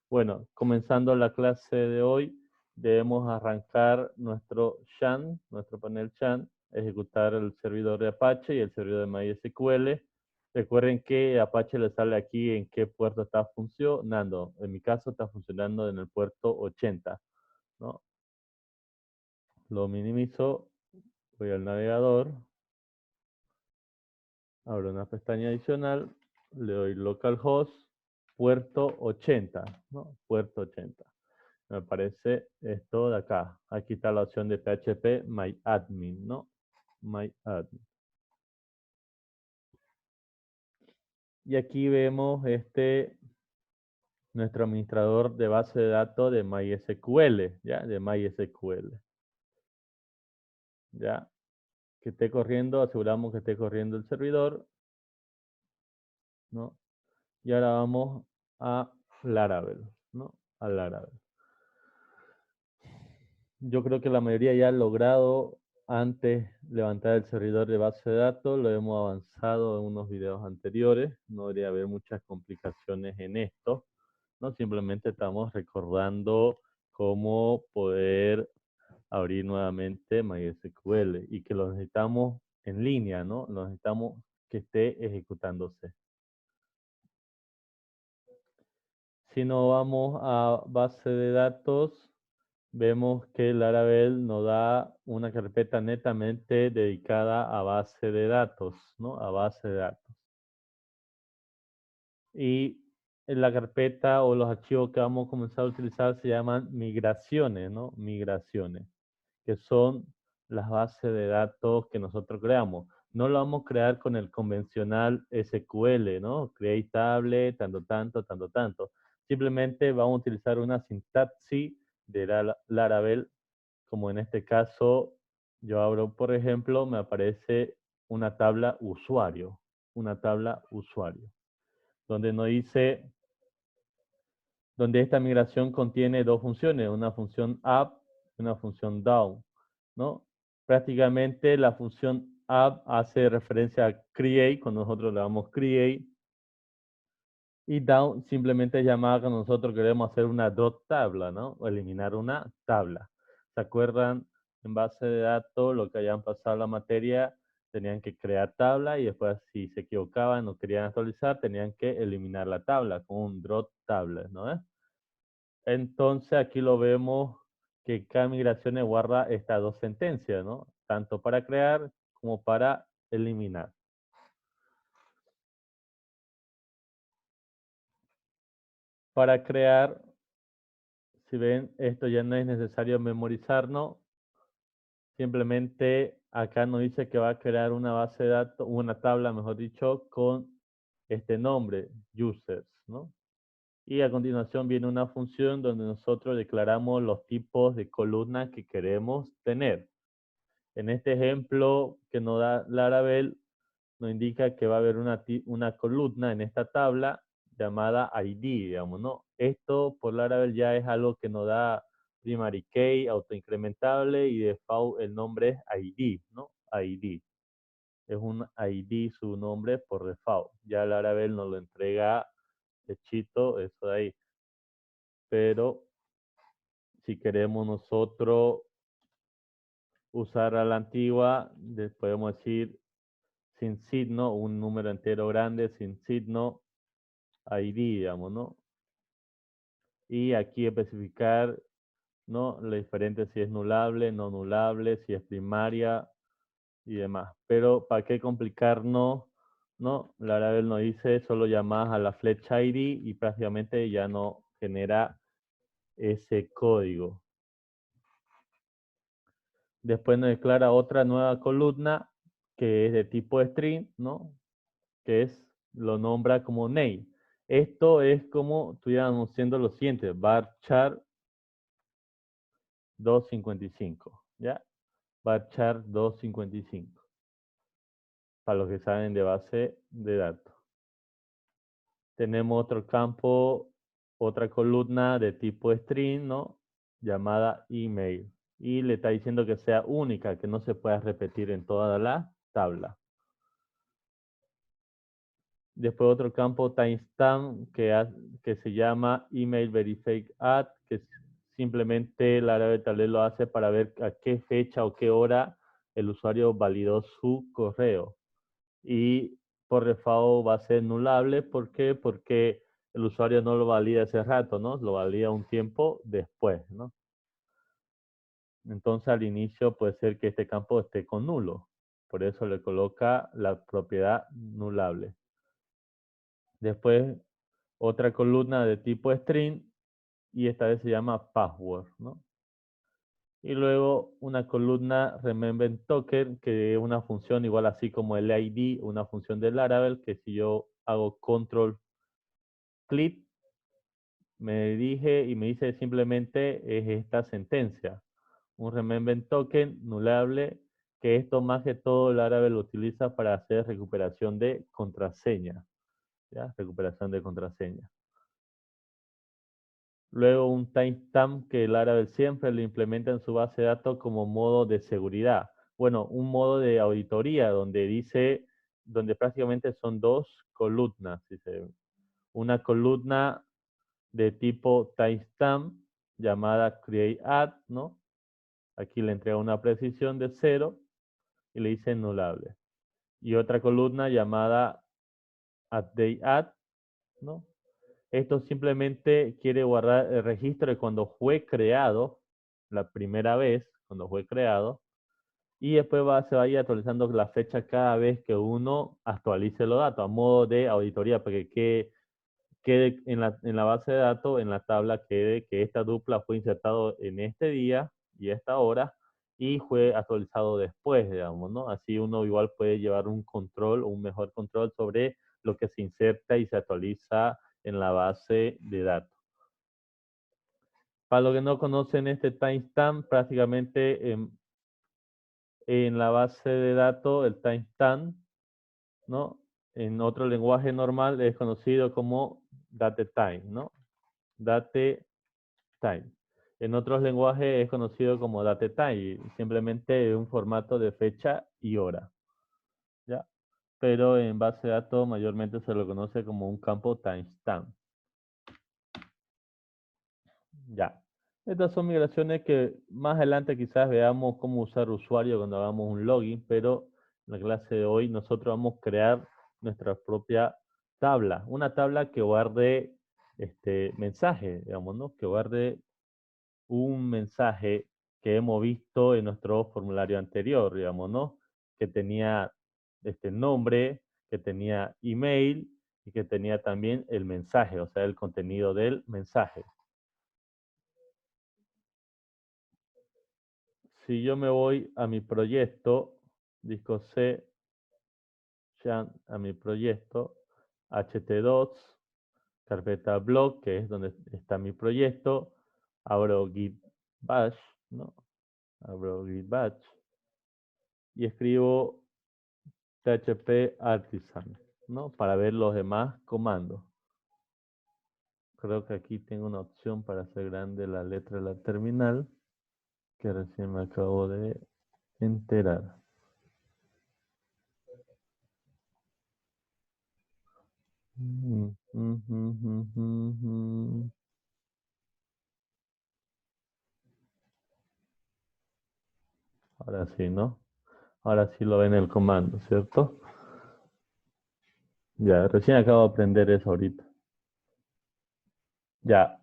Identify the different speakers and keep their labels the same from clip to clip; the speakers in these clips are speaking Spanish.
Speaker 1: Bueno, comenzando la clase de hoy, debemos arrancar nuestro SHAN, nuestro panel SHAN, ejecutar el servidor de Apache y el servidor de MySQL. Recuerden que Apache le sale aquí en qué puerto está funcionando. En mi caso está funcionando en el puerto 80, ¿no? Lo minimizo, voy al navegador, abro una pestaña adicional, le doy localhost, puerto 80, ¿no? Puerto 80. Me aparece esto de acá. Aquí está la opción de PHP MyAdmin, ¿no? MyAdmin. Y aquí vemos nuestro administrador de base de datos de MySQL, ¿ya? De MySQL. ¿Ya? Que esté corriendo, aseguramos que esté corriendo el servidor, ¿no? Y ahora vamos a Laravel, ¿no? A Laravel. Yo creo que la mayoría ya ha logrado antes levantar el servidor de base de datos, lo hemos avanzado en unos videos anteriores, no debería haber muchas complicaciones en esto, ¿no? Simplemente estamos recordando cómo poder abrir nuevamente MySQL y que lo necesitamos en línea, ¿no? Lo necesitamos que esté ejecutándose. Si no vamos a base de datos, vemos que Laravel nos da una carpeta netamente dedicada a base de datos, ¿no? A base de datos. Y en la carpeta o los archivos que vamos a comenzar a utilizar se llaman migraciones, ¿no? Migraciones, que son las bases de datos que nosotros creamos. No lo vamos a crear con el convencional SQL, ¿no? Create table, tanto, tanto, tanto, tanto. Simplemente vamos a utilizar una sintaxis de Laravel, como en este caso, yo abro, por ejemplo, me aparece una tabla usuario, donde nos dice, donde esta migración contiene dos funciones, una función up y una función down, ¿no? Prácticamente la función up hace referencia a create, cuando nosotros le damos create, y down simplemente es llamada cuando nosotros queremos hacer una drop tabla, ¿no? O eliminar una tabla. ¿Se acuerdan? En base de datos, lo que hayan pasado la materia, tenían que crear tabla y después si se equivocaban o querían actualizar, tenían que eliminar la tabla con un drop tabla, ¿no? Entonces aquí lo vemos que cada migración guarda estas dos sentencias, ¿no? Tanto para crear como para eliminar. Para crear, si ven, esto ya no es necesario memorizarnos. Simplemente acá nos dice que va a crear una base de datos, una tabla, mejor dicho, con este nombre, users, ¿no? Y a continuación viene una función donde nosotros declaramos los tipos de columnas que queremos tener. En este ejemplo que nos da Laravel, nos indica que va a haber una columna en esta tabla llamada ID, digamos, ¿no? Esto por Laravel ya es algo que nos da primary key, autoincrementable, y default el nombre es ID, ¿no? ID. Es un ID su nombre por default. Ya Laravel nos lo entrega hechito, eso de ahí. Pero si queremos nosotros usar a la antigua, podemos decir sin signo, un número entero grande, sin signo, ID, digamos, ¿no? Y aquí especificar, ¿no? Lo diferente si es nulable, no nulable, si es primaria y demás. Pero ¿para qué complicarnos? ¿No? Laravel nos dice solo llamadas a la flecha ID y prácticamente ya no genera ese código. Después nos declara otra nueva columna que es de tipo string, ¿no? Que es, lo nombra como name. Esto es como estuviéramos haciendo lo siguiente, varchar 255, ¿ya? Varchar 255, para los que saben de base de datos. Tenemos otro campo, otra columna de tipo string, ¿no? Llamada email. Y le está diciendo que sea única, que no se pueda repetir en toda la tabla. Después otro campo timestamp que se llama email verify add, que simplemente Laravel tal vez lo hace para ver a qué fecha o qué hora el usuario validó su correo. Y por default va a ser nulable. ¿Por qué? Porque el usuario no lo valida ese rato, ¿no? Lo valida un tiempo después, ¿no? Entonces al inicio puede ser que este campo esté con nulo. Por eso le coloca la propiedad nulable. Después otra columna de tipo string y esta vez se llama password, ¿no? Y luego una columna remember token, que es una función igual así como el ID, una función de Laravel, que si yo hago control click, me dirige y me dice simplemente es esta sentencia. Un remember token nulable, que esto más que todo Laravel lo utiliza para hacer recuperación de contraseña. ¿Ya? Recuperación de contraseña. Luego un timestamp que Laravel siempre lo implementa en su base de datos como modo de seguridad. Bueno, un modo de auditoría donde dice, donde prácticamente son dos columnas. Dice, una columna de tipo timestamp llamada createAdd, ¿no? Aquí le entrega una precisión de 0 y le dice nulable. Y otra columna llamada updateAdd, ¿no? Esto simplemente quiere guardar el registro de cuando fue creado, la primera vez, cuando fue creado, y después se va a ir actualizando la fecha cada vez que uno actualice los datos, a modo de auditoría, para que quede en la base de datos, en la tabla, quede que esta dupla fue insertado en este día y esta hora, y fue actualizado después, digamos, ¿no? Así uno igual puede llevar un control, un mejor control sobre lo que se inserta y se actualiza en la base de datos. Para los que no conocen este timestamp, prácticamente en la base de datos, el timestamp, ¿no? En otro lenguaje normal es conocido como datetime, ¿no? Datetime. En otros lenguajes es conocido como datetime, simplemente es un formato de fecha y hora, ¿ya? Pero en base de datos mayormente se lo conoce como un campo timestamp. Ya. Estas son migraciones que más adelante quizás veamos cómo usar usuario cuando hagamos un login, pero en la clase de hoy nosotros vamos a crear nuestra propia tabla. Una tabla que guarde mensaje, digamos, ¿no? Que guarde un mensaje que hemos visto en nuestro formulario anterior, digamos, ¿no? Que tenía este nombre, que tenía email y que tenía también el mensaje, o sea, el contenido del mensaje. Si yo me voy a mi proyecto, disco C, ya a mi proyecto, ht2, carpeta blog, que es donde está mi proyecto, abro git bash, ¿no? Abro git bash y escribo php artisan, ¿no? Para ver los demás comandos. Creo que aquí tengo una opción para hacer grande la letra de la terminal, que recién me acabo de enterar. Ahora sí, ¿no? Ahora sí lo ven el comando, ¿cierto? Ya, recién acabo de aprender eso ahorita. Ya.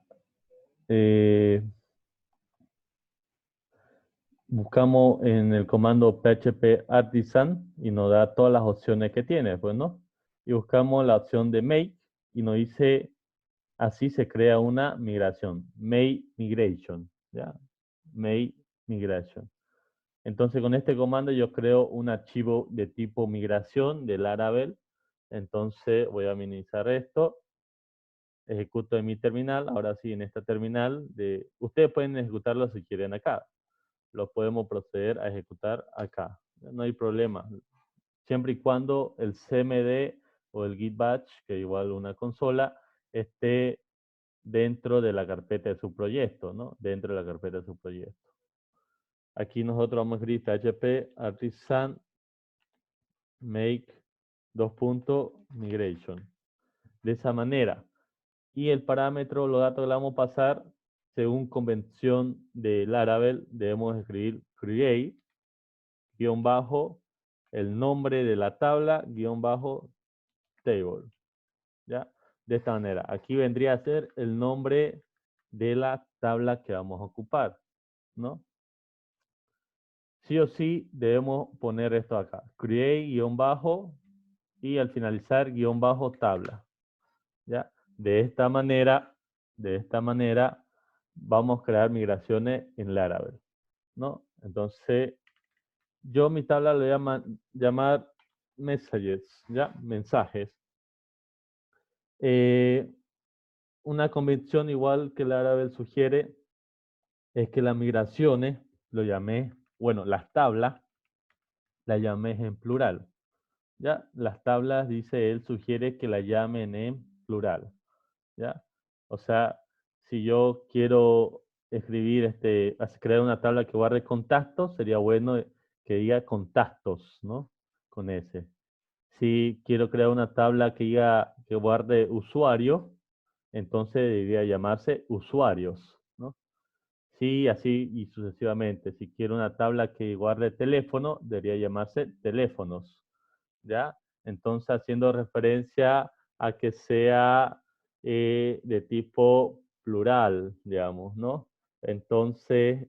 Speaker 1: Buscamos en el comando php artisan y nos da todas las opciones que tiene, pues, ¿no? Y buscamos la opción de make y nos dice, así se crea una migración. Make migration, ¿ya? Make migration. Entonces, con este comando yo creo un archivo de tipo migración de Laravel. Entonces, voy a minimizar esto. Ejecuto en mi terminal. Ahora sí, en esta terminal, ustedes pueden ejecutarlo si quieren acá. Lo podemos proceder a ejecutar acá. No hay problema. Siempre y cuando el cmd o el git batch, que igual una consola, esté dentro de la carpeta de su proyecto, ¿no? Dentro de la carpeta de su proyecto. Aquí nosotros vamos a escribir php artisan make dos puntos, migration. De esa manera. Y el parámetro, los datos que le vamos a pasar, según convención de Laravel, debemos escribir create, guión bajo, el nombre de la tabla, guión bajo, table. ¿Ya? De esta manera. Aquí vendría a ser el nombre de la tabla que vamos a ocupar, ¿no? Sí o sí debemos poner esto acá. Create, guión bajo, y al finalizar, guión bajo, tabla. ¿Ya? De esta manera, vamos a crear migraciones en Laravel, ¿no? Entonces, yo mi tabla le voy a llamar messages, ¿ya? Mensajes. Una convención igual que Laravel sugiere es que las migraciones, lo llamé, bueno, las tablas, las llamé en plural. ¿Ya? Las tablas, dice él, sugiere que la llamen en plural. ¿Ya? O sea, si yo quiero escribir, crear una tabla que guarde contactos, sería bueno que diga contactos, ¿no? Con S. Si quiero crear una tabla que diga que guarde usuario, entonces debería llamarse usuarios, ¿no? Sí, así y sucesivamente. Si quiero una tabla que guarde teléfono, debería llamarse teléfonos, ¿ya? Entonces, haciendo referencia a que sea de tipo plural, digamos, ¿no? Entonces,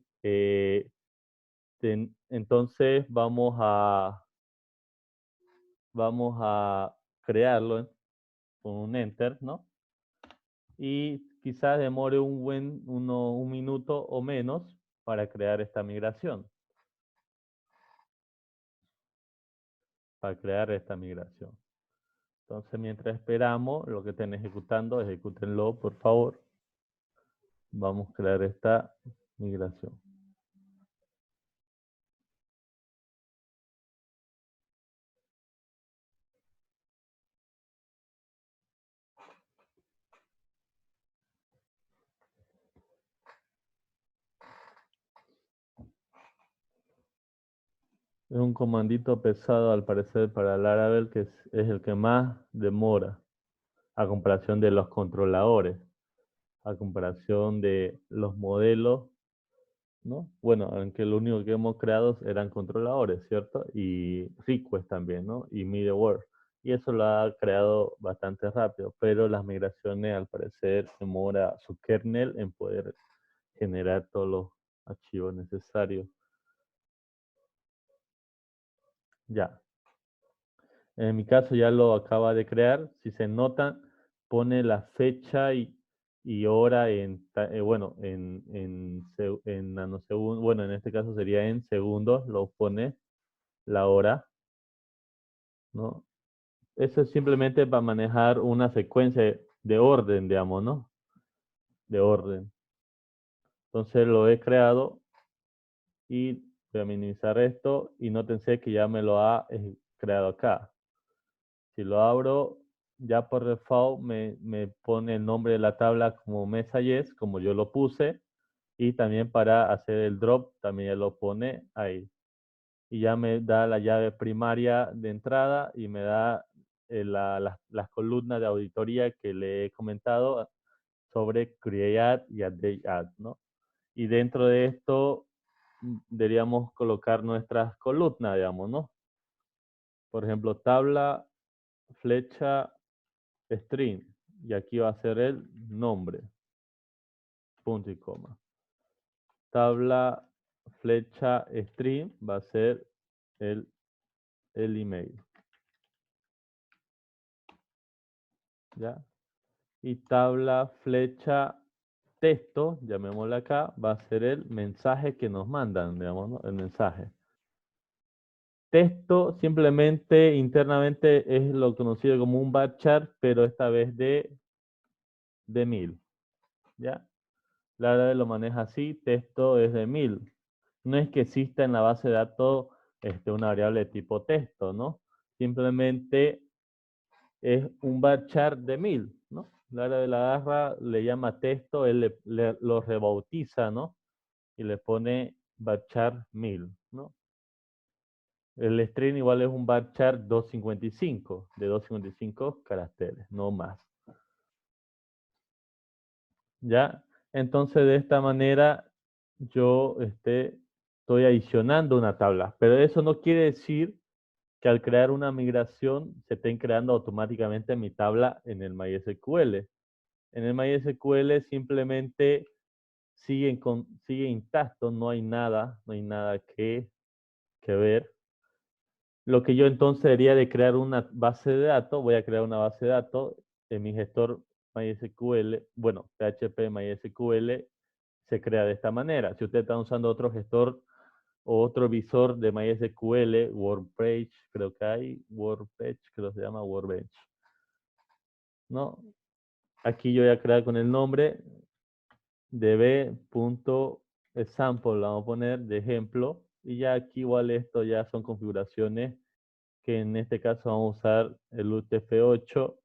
Speaker 1: entonces vamos a crearlo con un enter, ¿no? Y quizás demore un minuto o menos para crear esta migración. Entonces, mientras esperamos, lo que estén ejecutando, ejecútenlo, por favor. Vamos a crear esta migración. Es un comandito pesado, al parecer, para Laravel, que es el que más demora, a comparación de los controladores, a comparación de los modelos, ¿no? Bueno, aunque lo único que hemos creado eran controladores, ¿cierto? Y request también, ¿no? Y middleware. Y eso lo ha creado bastante rápido, pero las migraciones, al parecer, demora su kernel en poder generar todos los archivos necesarios. Ya. En mi caso ya lo acaba de crear. Si se notan, pone la fecha y hora bueno, en nanosegundos. Bueno, en este caso sería en segundos, lo pone la hora, ¿no? Eso es simplemente para manejar una secuencia de orden, digamos, ¿no? De orden. Entonces lo he creado y voy a minimizar esto y nótense que ya me lo ha creado acá. Si lo abro, ya por default me pone el nombre de la tabla como messages, como yo lo puse, y también para hacer el drop, también ya lo pone ahí. Y ya me da la llave primaria de entrada y me da las columnas de auditoría que le he comentado sobre create y add, ¿no? Y dentro de esto deberíamos colocar nuestras columnas, digamos, ¿no? Por ejemplo, tabla, flecha, string. Y aquí va a ser el nombre. Punto y coma. Tabla, flecha, string va a ser el email. ¿Ya? Y tabla, flecha, texto, llamémosle acá, va a ser el mensaje que nos mandan, digamos, ¿no? El mensaje. Texto simplemente internamente es lo conocido como un varchar, pero esta vez de 1000. ¿Ya? Laravel lo maneja así, texto es de 1000. No es que exista en la base de datos una variable de tipo texto, ¿no? Simplemente es un varchar de 1000, ¿no? Laravel agarra, le llama texto, él lo rebautiza, ¿no? Y le pone varchar 1000, ¿no? El string igual es un varchar 255, de 255 caracteres, no más. ¿Ya? Entonces, de esta manera, yo estoy adicionando una tabla. Pero eso no quiere decir que al crear una migración se estén creando automáticamente mi tabla en el MySQL. En el MySQL simplemente sigue intacto, no hay nada que ver. Lo que yo entonces sería de crear una base de datos, voy a crear una base de datos en mi gestor MySQL, bueno, PHP MySQL se crea de esta manera. Si usted está usando otro gestor o otro visor de MySQL, WordPage, creo que hay, WordPage, creo que se llama Workbench, ¿no? Aquí yo voy a crear con el nombre db.example, vamos a poner de ejemplo, y ya aquí igual esto ya son configuraciones que en este caso vamos a usar el UTF-8,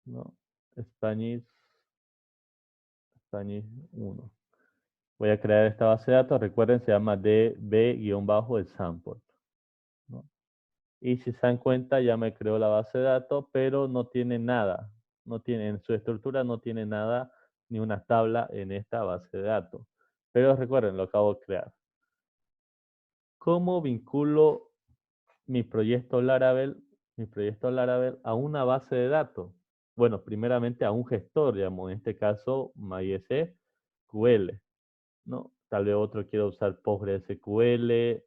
Speaker 1: ¿no? Spanish, Spanish 1. Voy a crear esta base de datos, recuerden, se llama db-example, ¿no? Y si se dan cuenta, ya me creó la base de datos, pero no tiene nada, en su estructura no tiene nada, ni una tabla en esta base de datos. Pero recuerden, lo acabo de crear. ¿Cómo vinculo mi proyecto Laravel a una base de datos? Bueno, primeramente a un gestor, digamos, en este caso MySQL, ¿no? Tal vez otro quiera usar PostgreSQL,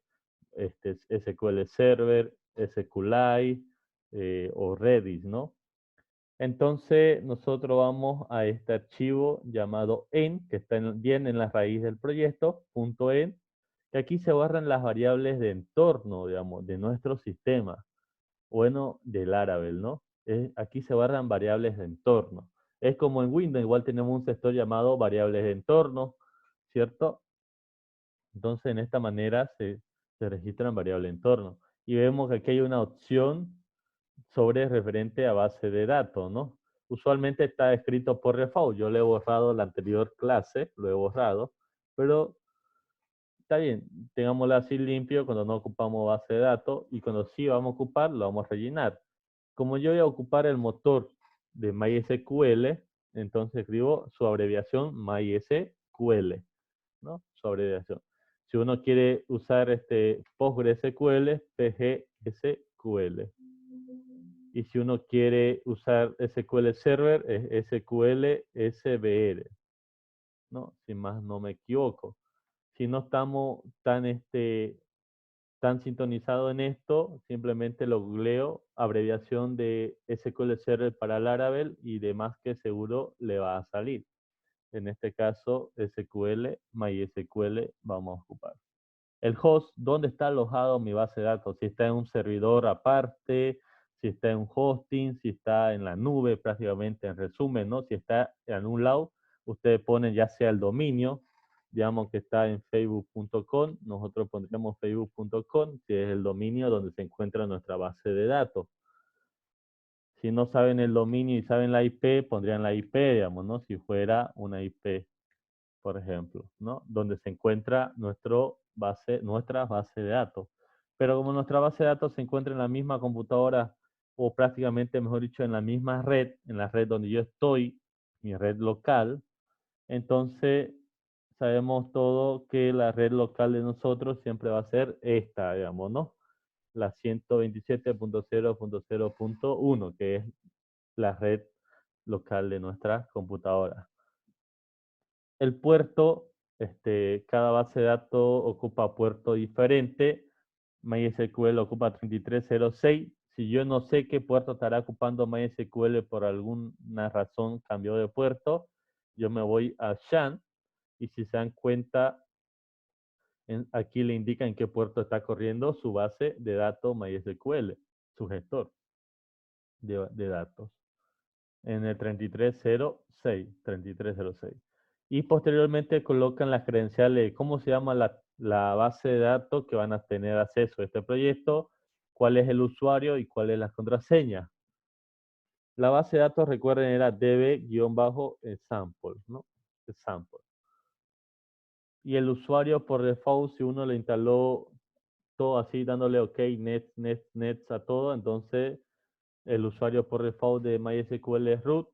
Speaker 1: SQL Server, SQLite o Redis, ¿no? Entonces nosotros vamos a este archivo llamado en, que está bien en la raíz del proyecto, .en, que aquí se guardan las variables de entorno, digamos, de nuestro sistema, bueno, de Laravel, ¿no? Aquí se guardan variables de entorno. Es como en Windows, igual tenemos un sector llamado variables de entorno, ¿cierto? Entonces, en esta manera se registran variables de entorno. Y vemos que aquí hay una opción sobre referente a base de datos, ¿no? Usualmente está escrito por default. Yo le he borrado la anterior clase, lo he borrado, pero está bien, tengámoslo así limpio cuando no ocupamos base de datos y cuando sí vamos a ocupar, lo vamos a rellenar. Como yo voy a ocupar el motor de MySQL, entonces escribo su abreviación MySQL, ¿no? Su abreviación. Si uno quiere usar PostgreSQL, PGSQL. Y si uno quiere usar SQL Server, es SQL SBR, ¿no? Si más no me equivoco. Si no estamos tan sintonizados en esto, simplemente lo googleo, abreviación de SQL Server para Laravel y demás que seguro le va a salir. En este caso, SQL, MySQL vamos a ocupar. El host, ¿dónde está alojado mi base de datos? Si está en un servidor aparte, si está en un hosting, si está en la nube, prácticamente en resumen, ¿no? Si está en un lado, ustedes ponen ya sea el dominio, digamos que está en facebook.com, nosotros pondríamos facebook.com, que es el dominio donde se encuentra nuestra base de datos. Si no saben el dominio y saben la IP, pondrían la IP, digamos, ¿no? Si fuera una IP, por ejemplo, ¿no? Donde se encuentra nuestra base de datos. Pero como nuestra base de datos se encuentra en la misma computadora, o prácticamente, mejor dicho, en la misma red, en la red donde yo estoy, mi red local, entonces sabemos todo que la red local de nosotros siempre va a ser esta, digamos, ¿no? La 127.0.0.1, que es la red local de nuestra computadora. El puerto, cada base de datos ocupa puerto diferente. MySQL ocupa 3306. Si yo no sé qué puerto estará ocupando MySQL por alguna razón cambió de puerto, yo me voy a SHAN y si se dan cuenta, aquí le indica en qué puerto está corriendo su base de datos MySQL, su gestor de datos, en el 3306. Y posteriormente colocan las credenciales, cómo se llama la base de datos que van a tener acceso a este proyecto, cuál es el usuario y cuál es la contraseña. La base de datos, recuerden, era db-example, ¿no? Example. Y el usuario por default, si uno le instaló todo así, dándole OK, next a todo, entonces el usuario por default de MySQL es root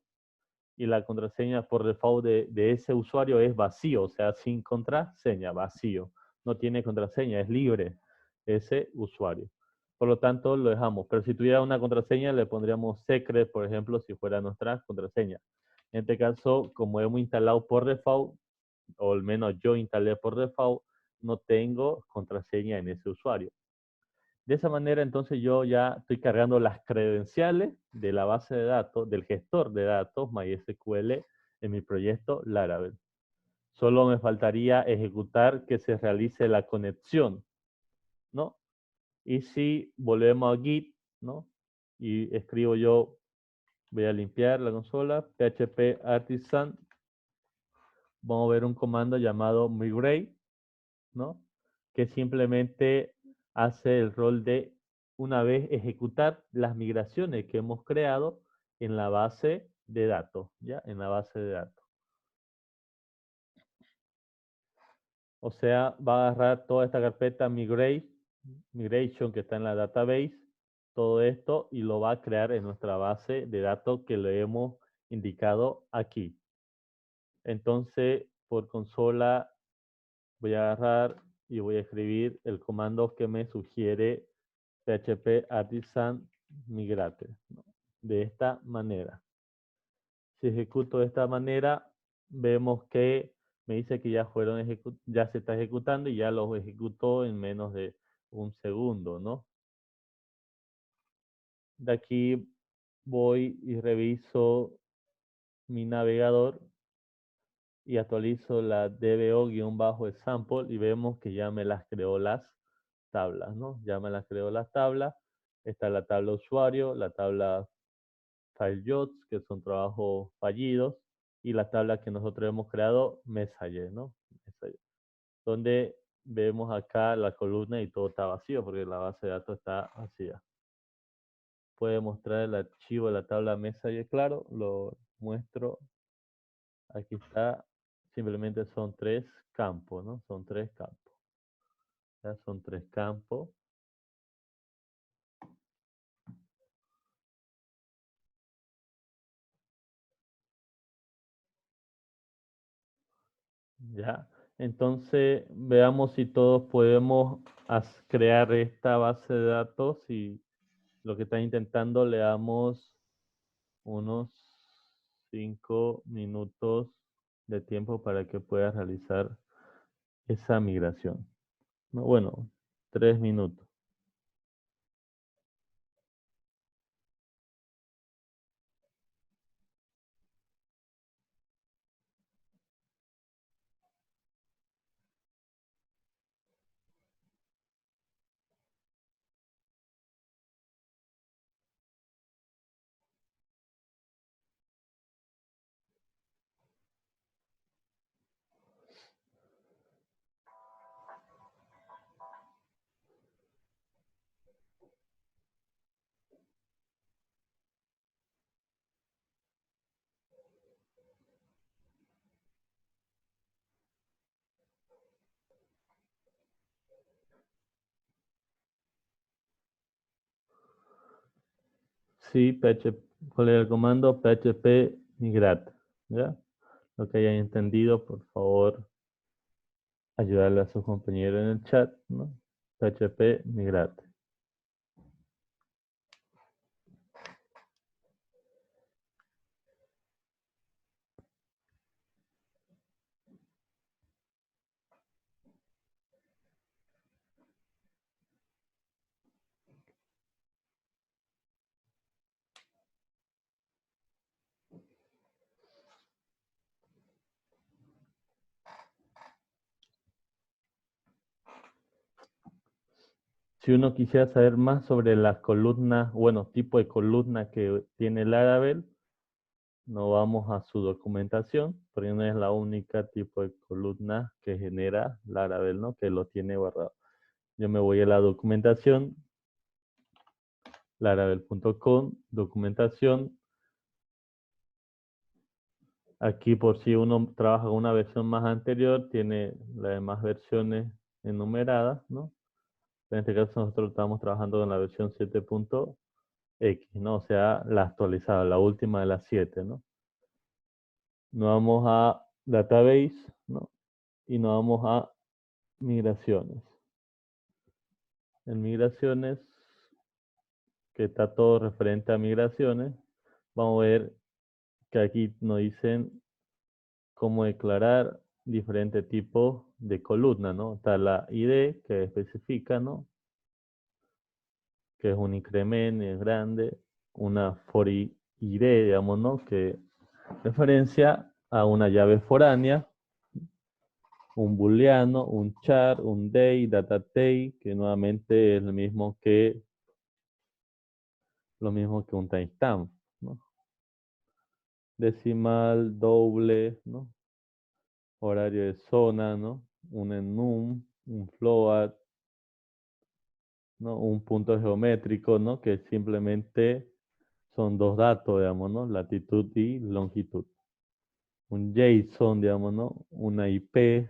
Speaker 1: y la contraseña por default de ese usuario es vacío, o sea, sin contraseña, vacío. No tiene contraseña, es libre ese usuario. Por lo tanto, lo dejamos. Pero si tuviera una contraseña, le pondríamos secret, por ejemplo, si fuera nuestra contraseña. En este caso, como hemos instalado por default, o al menos yo instalé por default, no tengo contraseña en ese usuario. De esa manera, entonces yo ya estoy cargando las credenciales de la base de datos, del gestor de datos MySQL en mi proyecto Laravel. Solo me faltaría ejecutar que se realice la conexión, ¿no? Y si volvemos a Git, ¿no? Y escribo yo, voy a limpiar la consola, PHP artisan, vamos a ver un comando llamado migrate, ¿no? Que simplemente hace el rol de, una vez ejecutar las migraciones que hemos creado en la base de datos, ¿ya? En la base de datos. O sea, va a agarrar toda esta carpeta migration que está en la database, todo esto, y lo va a crear en nuestra base de datos que le hemos indicado aquí. Entonces, por consola voy a agarrar y voy a escribir el comando que me sugiere PHP artisan migrate, ¿no? De esta manera. Si ejecuto de esta manera, vemos que me dice que ya se está ejecutando y ya lo ejecutó en menos de un segundo, ¿no? De aquí voy y reviso mi navegador y actualizo la dbo-example y vemos que ya me las creó las tablas, ¿no? Ya me las creó las tablas. Está la tabla usuario, la tabla file jobs, que son trabajos fallidos, y la tabla que nosotros hemos creado, Messages, ¿no? Messages, donde vemos acá la columna y todo está vacío porque la base de datos está vacía. Puede mostrar el archivo de la tabla Messages, claro, lo muestro. Aquí está, simplemente son 3 campos, ¿no? Son 3 campos. Ya son 3 campos. Ya. Entonces, veamos si todos podemos crear esta base de datos y lo que está intentando le damos unos 5 minutos de tiempo para que pueda realizar esa migración. No, bueno, 3 minutos. Sí, PHP, ¿cuál es el comando? PHP migrate. ¿Ya? Lo que hayan entendido, por favor, ayudarle a su compañero en el chat, ¿no? PHP migrate. Si uno quisiera saber más sobre las columnas, bueno, tipo de columna que tiene Laravel, no vamos a su documentación, porque no es la única tipo de columna que genera Laravel, ¿no? Que lo tiene guardado. Yo me voy a la documentación, laravel.com, documentación, Aquí por si uno trabaja con una versión más anterior, tiene las demás versiones enumeradas, ¿no? En este caso nosotros estamos trabajando con la versión 7.x, ¿no? O sea, la actualizada, la última de las 7, ¿no? Nos vamos a Database, ¿no? Y nos vamos a Migraciones. En Migraciones, que está todo referente a migraciones, vamos a ver que aquí nos dicen cómo declarar diferentes tipos de columna, ¿no? Está la ID que especifica, ¿no? Que es un incremento, es grande, una for ID, digamos, ¿no? Que referencia a una llave foránea, un booleano, un char, un day, data day, que nuevamente es lo mismo que un timestamp, ¿no? Decimal, doble, ¿no? Horario de zona, ¿no? Un enum, un float, ¿no? Un punto geométrico, ¿no? Que simplemente son dos datos, digamos, ¿no? Latitud y longitud. Un JSON, digamos, ¿no? Una IP.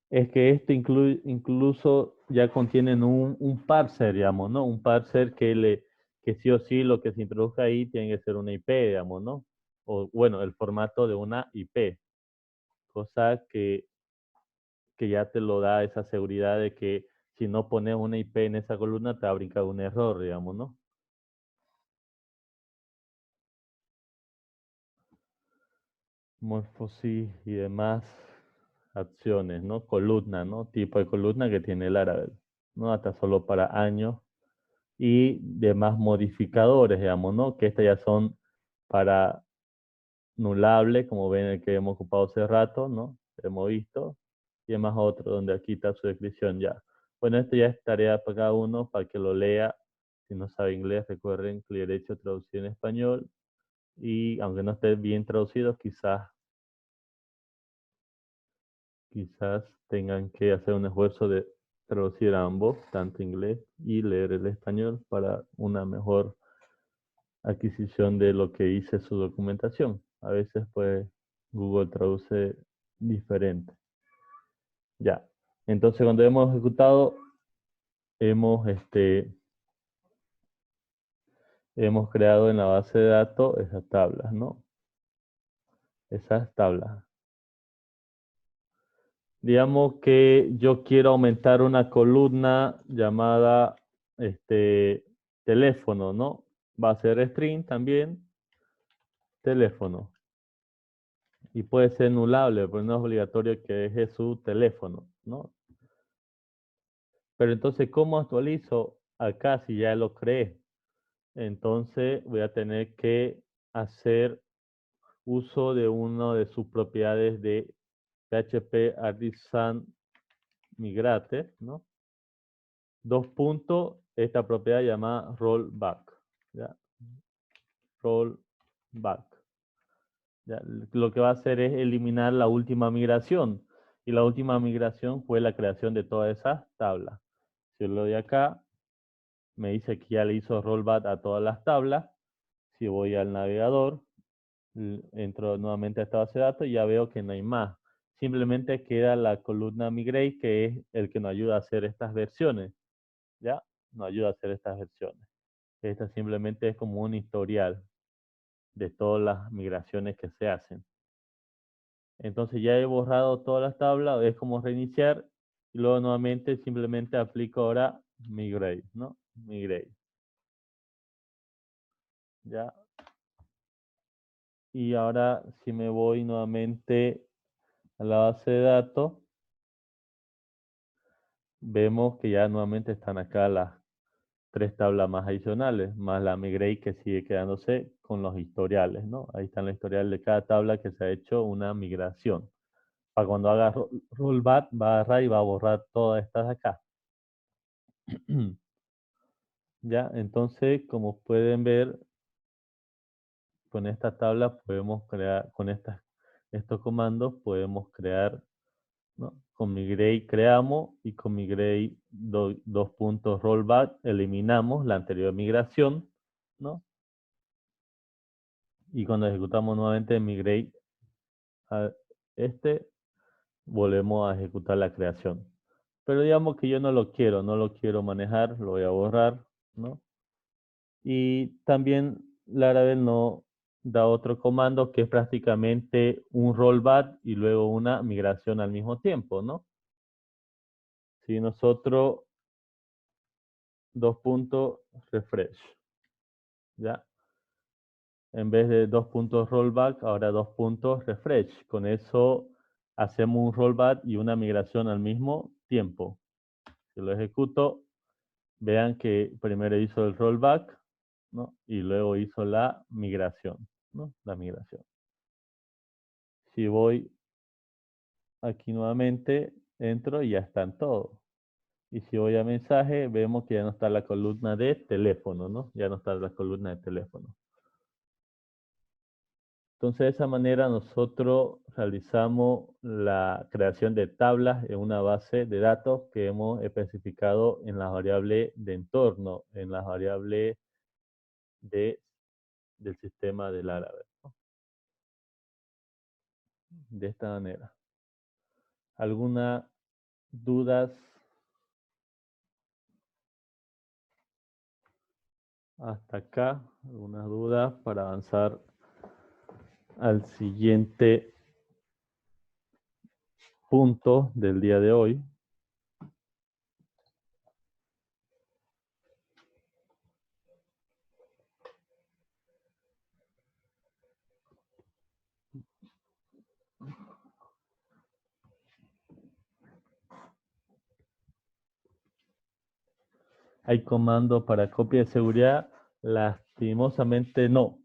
Speaker 1: Es que este incluso ya contienen un parser, digamos, ¿no? Un parser que sí o sí lo que se introduzca ahí tiene que ser una IP, digamos, ¿no? O bueno, el formato de una IP. Cosa que ya te lo da esa seguridad de que si no pones una IP en esa columna te va a brincar un error, digamos, ¿no? Morfosis y demás acciones, ¿no? Columna, ¿no? Tipo de columna que tiene el Laravel, ¿no? Hasta solo para años y demás modificadores, digamos, ¿no? Que estas ya son para nulable, como ven el que hemos ocupado hace rato, ¿no? Hemos visto. Y además otro donde aquí está su descripción ya. Bueno, esto ya es tarea para cada uno, para que lo lea. Si no sabe inglés, recuerden que le he hecho traducción en español. Y aunque no esté bien traducido, quizás tengan que hacer un esfuerzo de traducir a ambos, tanto inglés y leer el español, para una mejor adquisición de lo que dice su documentación. A veces, pues, Google traduce diferente. Ya. Entonces, cuando hemos ejecutado, hemos, hemos creado en la base de datos esas tablas, ¿no? Esas tablas. Digamos que yo quiero aumentar una columna llamada teléfono, ¿no? Va a ser string también, teléfono. Y puede ser nulable, pero no es obligatorio que deje su teléfono, ¿no? Pero entonces, ¿cómo actualizo acá si ya lo creé? Entonces voy a tener que hacer uso de una de sus propiedades de PHP Artisan Migrate, ¿no? Dos puntos, esta propiedad llamada rollback, ¿ya? Rollback. ¿Ya? Lo que va a hacer es eliminar la última migración. Y la última migración fue la creación de todas esas tablas. Si yo lo doy acá, me dice que ya le hizo rollback a todas las tablas. Si voy al navegador, entro nuevamente a esta base de datos y ya veo que no hay más. Simplemente queda la columna migrate, que es el que nos ayuda a hacer estas versiones. ¿Ya? Nos ayuda a hacer estas versiones. Esta simplemente es como un historial de todas las migraciones que se hacen. Entonces ya he borrado todas las tablas, es como reiniciar y luego nuevamente simplemente aplico ahora migrate, ¿no? Migrate. ¿Ya? Y ahora si me voy nuevamente a la base de datos, vemos que ya nuevamente están acá las tres tablas más adicionales, más la migrate que sigue quedándose con los historiales, ¿no? Ahí están los historiales de cada tabla que se ha hecho una migración. Para cuando haga rollback, va a agarrar y va a borrar todas estas de acá. Ya, entonces, como pueden ver, con esta tabla podemos crear, con estos comandos podemos crear, ¿no? Con migrate creamos y con migrate dos puntos rollback eliminamos la anterior migración, ¿no? Y cuando ejecutamos nuevamente migrate a volvemos a ejecutar la creación. Pero digamos que yo no lo quiero manejar, lo voy a borrar, ¿no? Y también Laravel no da otro comando que es prácticamente un rollback y luego una migración al mismo tiempo, ¿no? Si nosotros dos puntos refresh, ¿ya? En vez de dos puntos rollback, ahora dos puntos refresh. Con eso hacemos un rollback y una migración al mismo tiempo. Si lo ejecuto, vean que primero hizo el rollback, ¿no? Y luego hizo la migración, ¿no? La migración. Si voy aquí nuevamente, entro y ya están todos. Y si voy a mensaje, vemos que ya no está la columna de teléfono, ¿no? Ya no está la columna de teléfono. Entonces, de esa manera nosotros realizamos la creación de tablas en una base de datos que hemos especificado en la variable de entorno, en la variable del sistema del Laravel, ¿no? De esta manera. ¿Algunas dudas hasta acá? ¿Algunas dudas para avanzar al siguiente punto del día de hoy? ¿Hay comando para copia de seguridad? Lastimosamente no.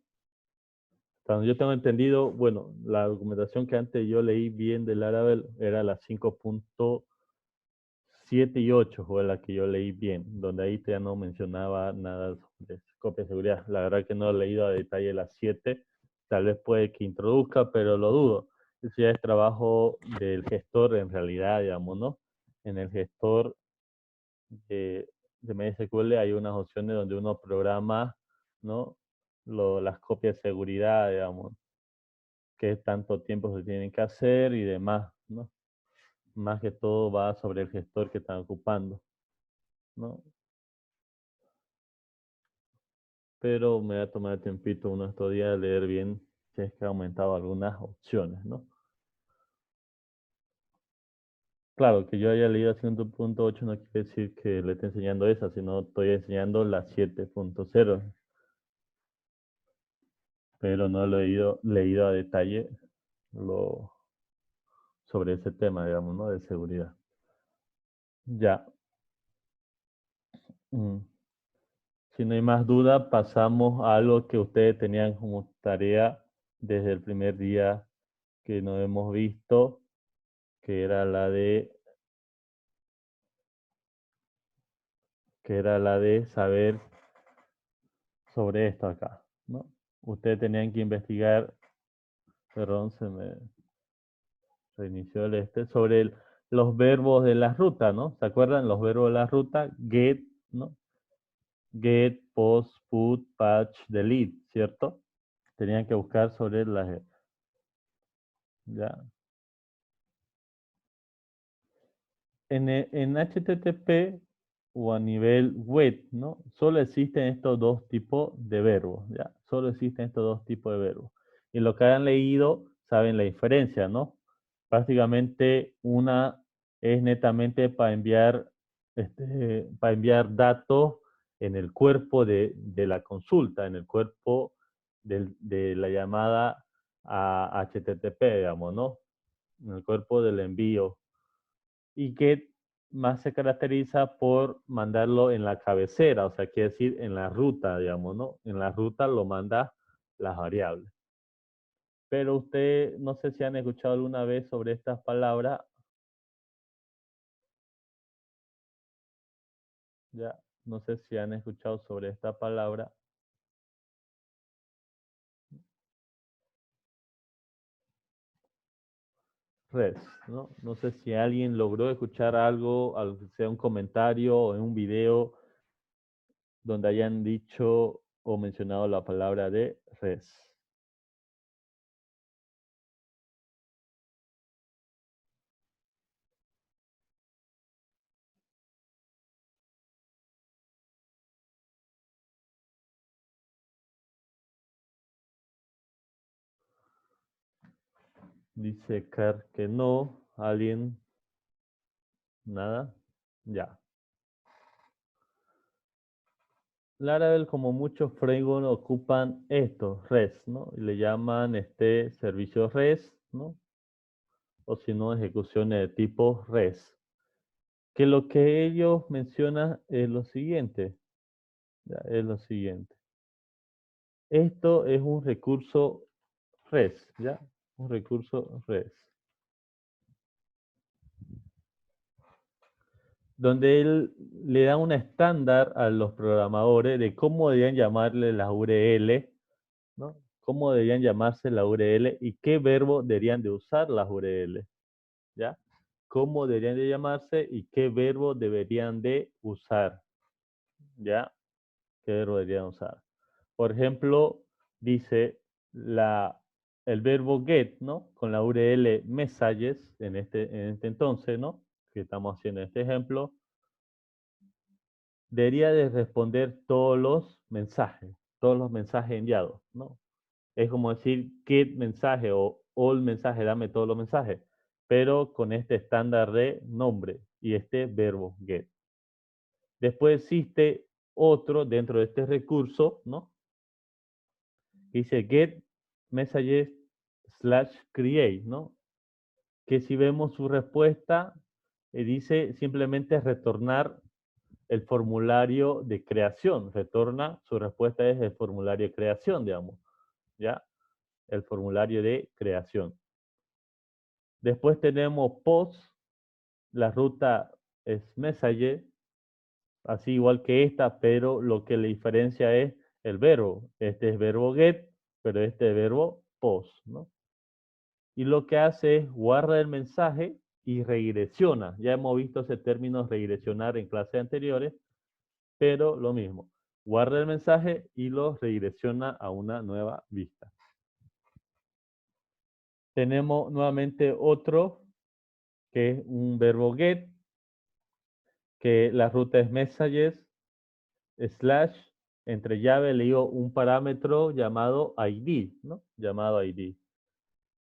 Speaker 1: Cuando yo tengo entendido, bueno, la documentación que antes yo leí bien del Laravel era la 5.7 y 8 fue la que yo leí bien, donde ahí ya no mencionaba nada de copia de seguridad. La verdad que no he leído a detalle la 7, tal vez puede que introduzca, pero lo dudo. Eso ya es trabajo del gestor en realidad, digamos, ¿no? En el gestor de MySQL hay unas opciones donde uno programa, ¿no? Las copias de seguridad, digamos, qué tanto tiempo se tienen que hacer y demás, ¿no? Más que todo va sobre el gestor que están ocupando, ¿no? Pero me va a tomar tiempito uno de estos días de leer bien si es que ha aumentado algunas opciones, ¿no? Claro, que yo haya leído 5.8 no quiere decir que le esté enseñando esa, sino estoy enseñando la 7.0, pero no lo he leído a detalle lo, sobre ese tema, digamos, ¿no? De seguridad. Ya. Mm. Si no hay más duda, pasamos a algo que ustedes tenían como tarea desde el primer día que nos hemos visto, que era la de saber sobre esto acá, ¿no? Ustedes tenían que investigar, perdón, se me reinició sobre los verbos de la ruta, ¿no? ¿Se acuerdan? Los verbos de la ruta, get, ¿no? Get, post, put, patch, delete, ¿cierto? Tenían que buscar sobre las, ya. En HTTP o a nivel web, ¿no? Solo existen estos dos tipos de verbos, ¿ya? Solo existen estos dos tipos de verbos. Y lo que han leído, saben la diferencia, ¿no? Prácticamente una es netamente para enviar datos en el cuerpo de la consulta, en el cuerpo de la llamada a HTTP, digamos, ¿no? En el cuerpo del envío y que más se caracteriza por mandarlo en la cabecera, o sea, quiere decir en la ruta, digamos, ¿no? En la ruta lo manda las variables. Pero usted, no sé si han escuchado alguna vez sobre estas palabras, ya, no sé si han escuchado sobre esta palabra, res, ¿no? No sé si alguien logró escuchar algo, sea un comentario o en un video donde hayan dicho o mencionado la palabra de res. Dice Car que no. ¿Alguien? Nada. Ya. Laravel, como muchos frameworks, ocupan estos REST, ¿no? Y le llaman servicios REST, ¿no? O si no, ejecuciones de tipo REST. Que lo que ellos mencionan es lo siguiente. Ya, es lo siguiente. Esto es un recurso REST, ¿ya? Un recurso REST. Donde él le da un estándar a los programadores de cómo deberían llamarle las URL, ¿no? Cómo deberían llamarse la URL y qué verbo deberían de usar las URL, ¿ya? Cómo deberían de llamarse y qué verbo deberían de usar, ¿ya? ¿Qué verbo deberían usar? Por ejemplo, dice el verbo get, ¿no? Con la URL messages en este entonces, ¿no? Que estamos haciendo este ejemplo, debería de responder todos los mensajes enviados, ¿no? Es como decir get mensaje o all mensaje, dame todos los mensajes, pero con este estándar de nombre y este verbo get. Después existe otro dentro de este recurso, ¿no? Dice get messages / create, ¿no? Que si vemos su respuesta, dice simplemente retornar el formulario de creación. Retorna, su respuesta es el formulario de creación, digamos, ¿ya? El formulario de creación. Después tenemos post, la ruta es message, así igual que esta, pero lo que le diferencia es el verbo. Este es verbo get, pero este es verbo post, ¿no? Y lo que hace es guarda el mensaje y regresiona. Ya hemos visto ese término regresionar en clases anteriores, pero lo mismo. Guarda el mensaje y lo regresiona a una nueva vista. Tenemos nuevamente otro que es un verbo get, que la ruta es messages / entre llave le digo un parámetro llamado ID, ¿no? Llamado ID.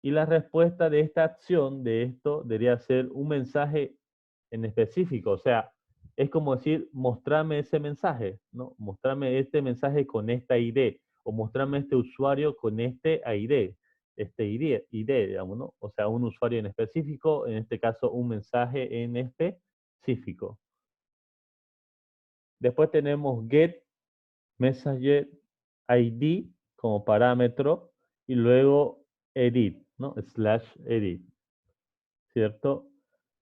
Speaker 1: Y la respuesta de esta acción, de esto, debería ser un mensaje en específico. O sea, es como decir, mostrame ese mensaje, ¿no? Mostrame este mensaje con esta ID. O mostrame este usuario con este ID. Este ID, digamos, ¿no? O sea, un usuario en específico, en este caso, un mensaje en específico. Después tenemos get message ID como parámetro y luego edit, ¿no? / edit, ¿cierto?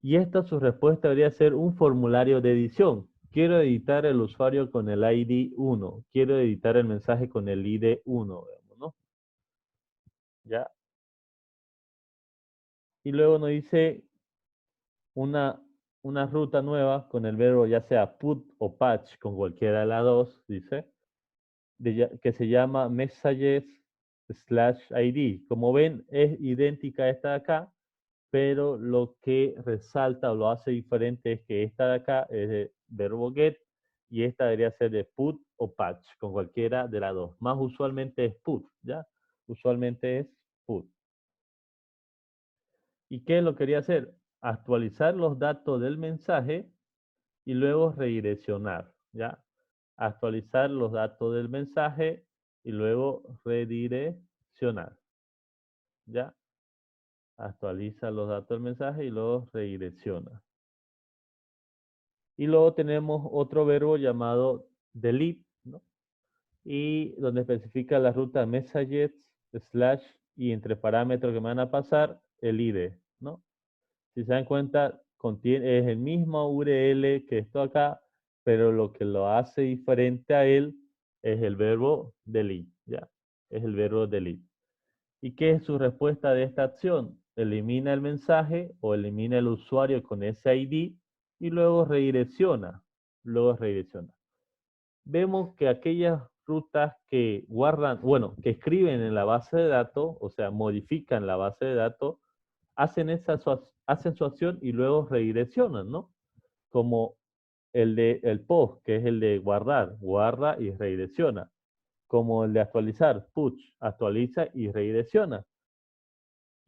Speaker 1: Y esta su respuesta debería ser un formulario de edición. Quiero editar el usuario con el ID 1. Quiero editar el mensaje con el ID 1, digamos, ¿no? ¿Ya? Y luego nos dice una, una ruta nueva con el verbo ya sea put o patch, con cualquiera de las dos, dice, que se llama messages / ID. Como ven, es idéntica a esta de acá, pero lo que resalta o lo hace diferente es que esta de acá es de verbo get y esta debería ser de put o patch, con cualquiera de las dos. Más usualmente es put, ¿ya? Usualmente es put. ¿Y qué es lo que quería hacer? Actualizar los datos del mensaje y luego redireccionar, ¿ya? Actualizar los datos del mensaje y luego redireccionar, ¿ya? Actualiza los datos del mensaje y luego redirecciona. Y luego tenemos otro verbo llamado delete, ¿no? Y donde especifica la ruta messages / y entre parámetros que me van a pasar el ID, ¿no? Si se dan cuenta, es el mismo URL que esto acá, pero lo que lo hace diferente a él es el verbo delete, ¿ya? Es el verbo delete. ¿Y qué es su respuesta de esta acción? Elimina el mensaje o elimina el usuario con ese ID y luego redirecciona. Luego redirecciona. Vemos que aquellas rutas que guardan, bueno, que escriben en la base de datos, o sea, modifican la base de datos, hacen su acción y luego redireccionan, ¿no? Como el post, que es el de guardar, guarda y redirecciona. Como el de actualizar, push, actualiza y redirecciona.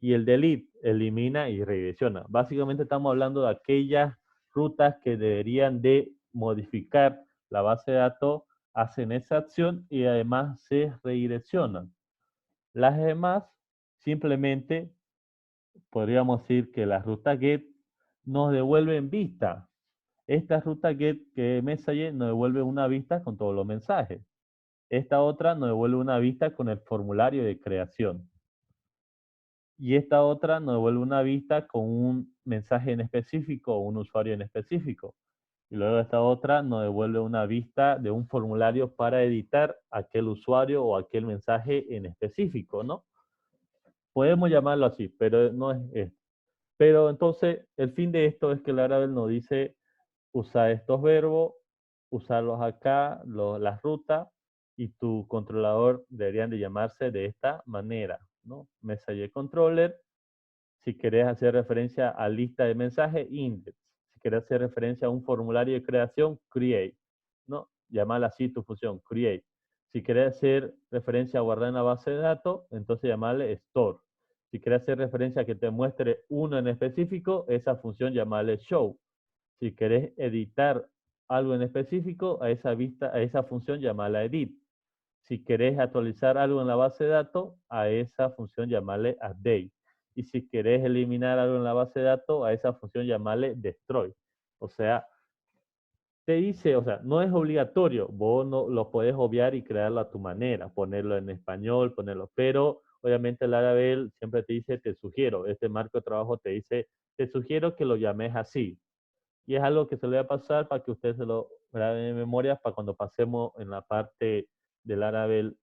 Speaker 1: Y el delete elimina y redirecciona. Básicamente estamos hablando de aquellas rutas que deberían de modificar la base de datos, hacen esa acción y además se redireccionan. Las demás simplemente podríamos decir que la ruta get nos devuelven vista. Esta ruta get que message nos devuelve una vista con todos los mensajes. Esta otra nos devuelve una vista con el formulario de creación. Y esta otra nos devuelve una vista con un mensaje en específico o un usuario en específico. Y luego esta otra nos devuelve una vista de un formulario para editar aquel usuario o aquel mensaje en específico, ¿no? Podemos llamarlo así, pero no es esto. Pero entonces, el fin de esto es que Laravel nos dice usar estos verbos, usarlos acá, las rutas, y tu controlador deberían de llamarse de esta manera, ¿no? Message controller. Si querés hacer referencia a lista de mensajes, index. Si querés hacer referencia a un formulario de creación, create, ¿no? Llamala así tu función, create. Si querés hacer referencia a guardar en la base de datos, entonces llamarle store. Si querés hacer referencia a que te muestre uno en específico, esa función llamarle show. Si querés editar algo en específico, a esa vista, a esa función llamarla edit. Si querés actualizar algo en la base de datos, a esa función llamarle update. Y si querés eliminar algo en la base de datos, a esa función llamarle destroy. O sea, te dice, o sea, no es obligatorio, vos no lo podés obviar y crearlo a tu manera, ponerlo en español, ponerlo, pero obviamente Laravel siempre te dice, te sugiero, este marco de trabajo te dice, te sugiero que lo llames así. Y es algo que se le va a pasar para que ustedes se lo graben en memoria para cuando pasemos en la parte del Laravel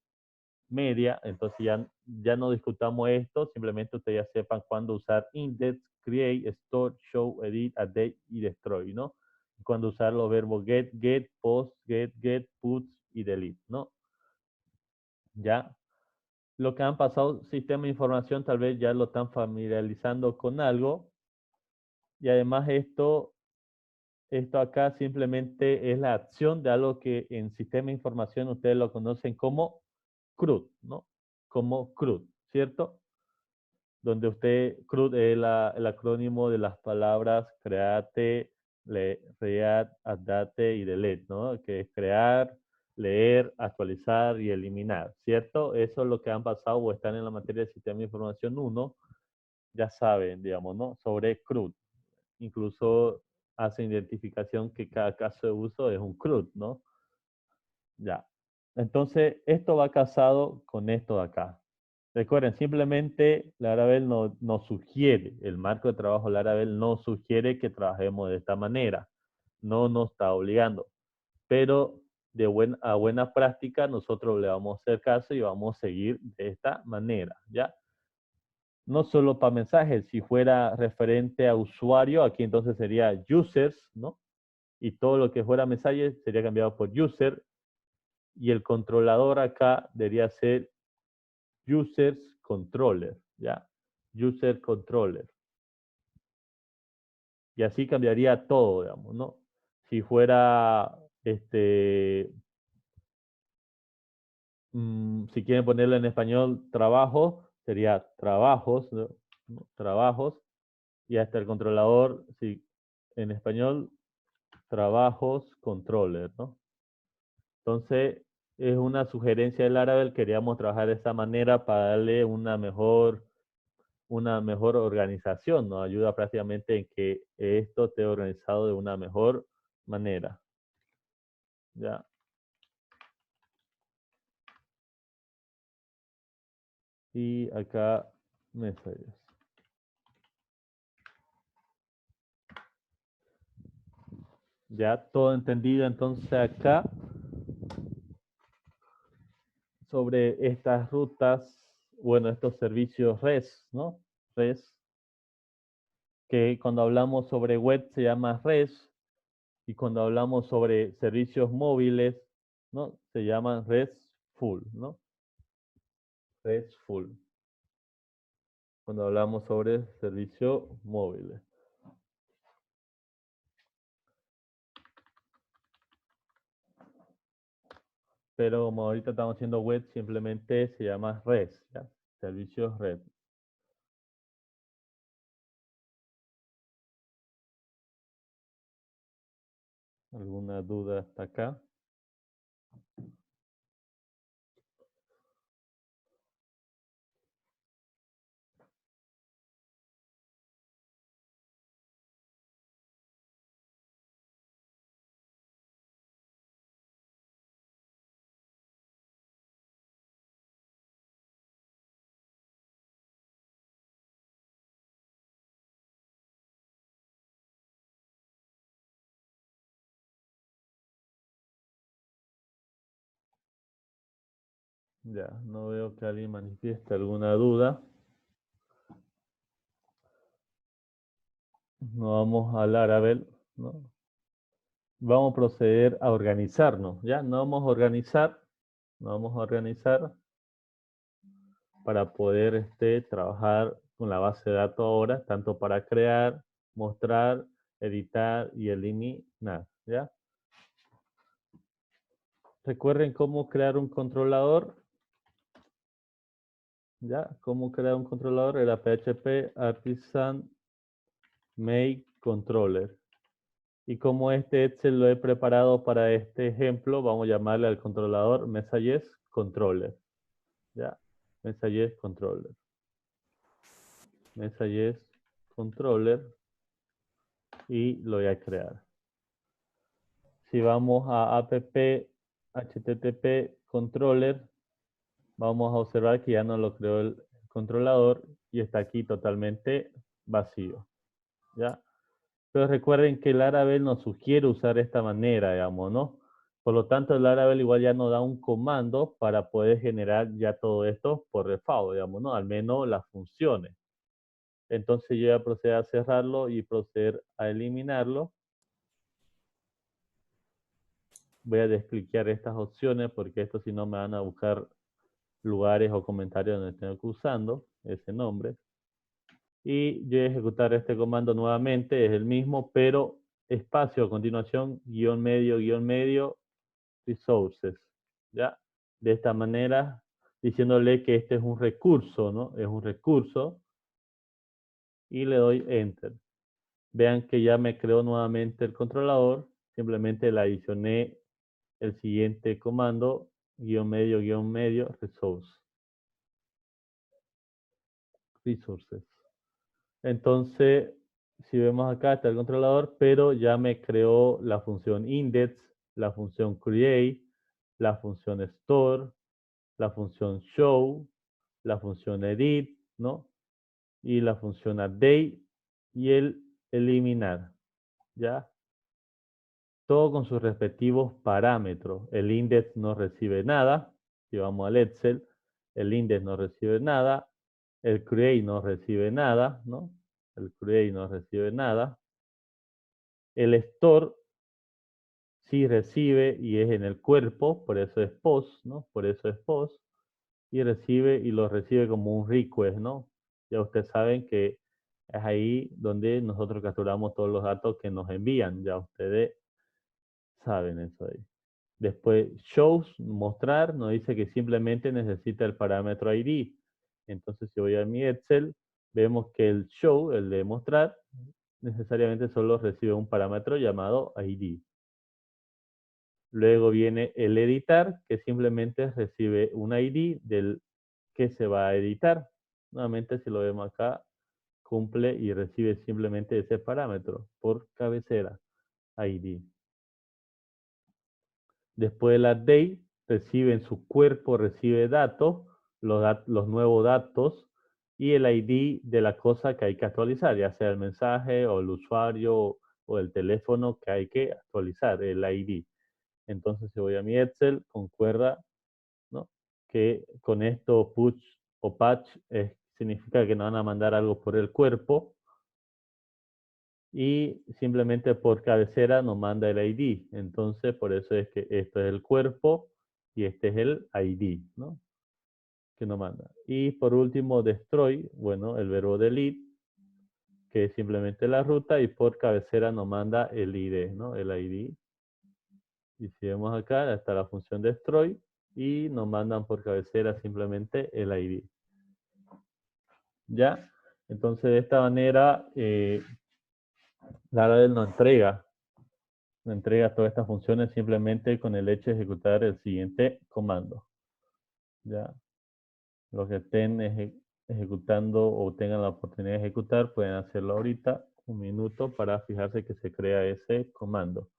Speaker 1: media, entonces ya no discutamos esto, simplemente ustedes ya sepan cuándo usar index, create, store, show, edit, update y destroy, ¿no? Cuando usar los verbos get, post, get, puts y delete, ¿no? Ya. Lo que han pasado, sistema de información, tal vez ya lo están familiarizando con algo. Y además esto acá simplemente es la acción de algo que en sistema de información ustedes lo conocen como CRUD, ¿no? Como CRUD, ¿cierto? Donde CRUD es el acrónimo de las palabras create, read, update y delete, ¿no? Que es crear, leer, actualizar y eliminar, ¿cierto? Eso es lo que han pasado o están en la materia de sistema de información 1, ya saben, digamos, ¿no? Sobre CRUD. Incluso hace identificación que cada caso de uso es un CRUD, ¿no? Ya. Entonces, esto va casado con esto de acá. Recuerden, simplemente Laravel nos sugiere, el marco de trabajo Laravel nos sugiere que trabajemos de esta manera. No nos está obligando. Pero a buena práctica nosotros le vamos a hacer caso y vamos a seguir de esta manera, ¿ya? No solo para mensajes, si fuera referente a usuario, aquí entonces sería users, ¿no? Y todo lo que fuera mensajes sería cambiado por user. Y el controlador acá debería ser users controller, ¿ya? User controller. Y así cambiaría todo, digamos, ¿no? Si fuera, si quieren ponerlo en español, trabajo, sería trabajos, ¿no? Trabajos. Y hasta el controlador, si en español, trabajos controller, ¿no? Entonces, es una sugerencia del Laravel, queríamos trabajar de esta manera para darle una mejor organización, nos ayuda prácticamente en que esto esté organizado de una mejor manera. ¿Ya? Y acá, mensajes. Ya todo entendido entonces acá sobre estas rutas, bueno, estos servicios REST, ¿no? REST, que cuando hablamos sobre web se llama REST, y cuando hablamos sobre servicios móviles, ¿no? Se llaman RESTful, ¿no? RESTful. Cuando hablamos sobre servicios móviles. Pero como ahorita estamos haciendo web, simplemente se llama REST, ¿ya? Servicios REST. ¿Alguna duda hasta acá? Ya, no veo que alguien manifieste alguna duda. No vamos a Laravel, ¿no? Vamos a proceder a organizarnos, ¿ya? No vamos a organizar, no vamos a organizar para poder trabajar con la base de datos ahora, tanto para crear, mostrar, editar y eliminar, ¿ya? Recuerden cómo crear un controlador, ¿ya? Cómo crear un controlador era PHP artisan make controller. Y como este Excel lo he preparado para este ejemplo, vamos a llamarle al controlador messages controller, ¿ya? Messages controller. Messages controller y lo voy a crear. Si vamos a app http controller, vamos a observar que ya no lo creó el controlador y está aquí totalmente vacío, ¿ya? Pero recuerden que el Laravel nos sugiere usar esta manera, digamos, ¿no? Por lo tanto, el Laravel igual ya nos da un comando para poder generar ya todo esto por default, digamos, ¿no? Al menos las funciones. Entonces yo voy a proceder a cerrarlo y proceder a eliminarlo. Voy a descliquear estas opciones porque esto si no me van a buscar lugares o comentarios donde estoy usando ese nombre. Y yo voy a ejecutar este comando nuevamente, es el mismo, pero espacio a continuación, guión medio, resources. ¿Ya? De esta manera, diciéndole que este es un recurso, ¿no? Es un recurso. Y le doy Enter. Vean que ya me creó nuevamente el controlador. Simplemente le adicioné el siguiente comando, guión medio, resources. Entonces, si vemos acá está el controlador, pero ya me creó la función index, la función create, la función store, la función show, la función edit, ¿no? Y la función update y el eliminar, ¿ya? Todo con sus respectivos parámetros. El index no recibe nada. Si vamos al Excel, el index no recibe nada. El create no recibe nada, ¿no? El create no recibe nada. El store sí recibe y es en el cuerpo, por eso es post, ¿no? Por eso es post. Y recibe y lo recibe como un request, ¿no? Ya ustedes saben que es ahí donde nosotros capturamos todos los datos que nos envían. Ya ustedes saben eso ahí. Después, shows, mostrar, nos dice que simplemente necesita el parámetro ID. Entonces, si voy a mi Excel, vemos que el show, el de mostrar, necesariamente solo recibe un parámetro llamado ID. Luego viene el editar, que simplemente recibe un ID del que se va a editar. Nuevamente, si lo vemos acá, cumple y recibe simplemente ese parámetro por cabecera, ID. Después el update recibe en su cuerpo, recibe datos, los nuevos datos y el ID de la cosa que hay que actualizar, ya sea el mensaje o el usuario o el teléfono que hay que actualizar, el ID. Entonces, si voy a mi Excel, concuerda, ¿no? Que con esto push o patch significa que nos van a mandar algo por el cuerpo y simplemente por cabecera nos manda el ID. Entonces, por eso es que esto es el cuerpo y este es el ID, ¿no? Que nos manda. Y por último, destroy, bueno, el verbo delete, que es simplemente la ruta, y por cabecera nos manda el ID, ¿no? El ID. Y si vemos acá, está la función destroy y nos mandan por cabecera simplemente el ID. ¿Ya? Entonces, de esta manera, Laravel nos entrega me entrega todas estas funciones simplemente con el hecho de ejecutar el siguiente comando. ¿Ya? Los que estén ejecutando o tengan la oportunidad de ejecutar pueden hacerlo ahorita, un minuto, para fijarse que se crea ese comando.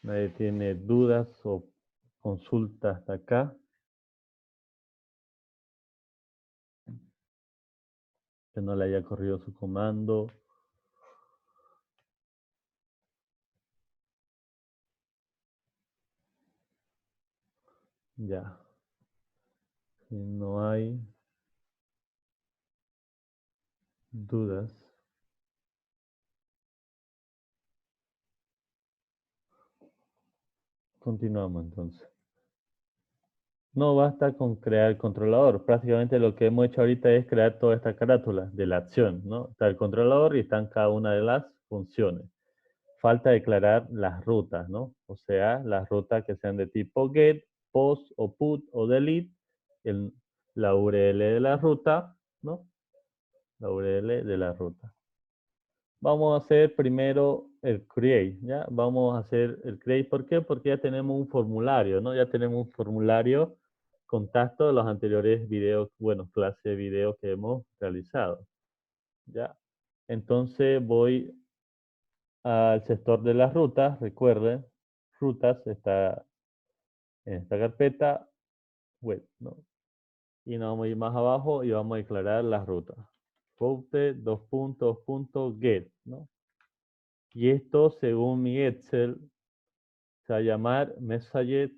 Speaker 1: Nadie tiene dudas o consultas hasta acá. Que no le haya corrido su comando. Ya. Si no hay dudas. Continuamos entonces. No basta con crear el controlador. Prácticamente lo que hemos hecho ahorita es crear toda esta carátula de la acción, ¿no? Está el controlador y están cada una de las funciones. Falta declarar las rutas, ¿no? O sea, las rutas que sean de tipo get, post o put o delete, la URL de la ruta, ¿no? La URL de la ruta. Vamos a hacer primero el create, ¿ya? Vamos a hacer el create, ¿por qué? Porque ya tenemos un formulario, ¿no? Ya tenemos un formulario contacto de los anteriores videos, bueno, clase de video que hemos realizado, ¿ya? Entonces voy al sector de las rutas, recuerden, rutas está en esta carpeta web, ¿no? Y nos vamos a ir más abajo y vamos a declarar las rutas. Route, get, ¿no? Y esto, según mi Excel, se va a llamar messages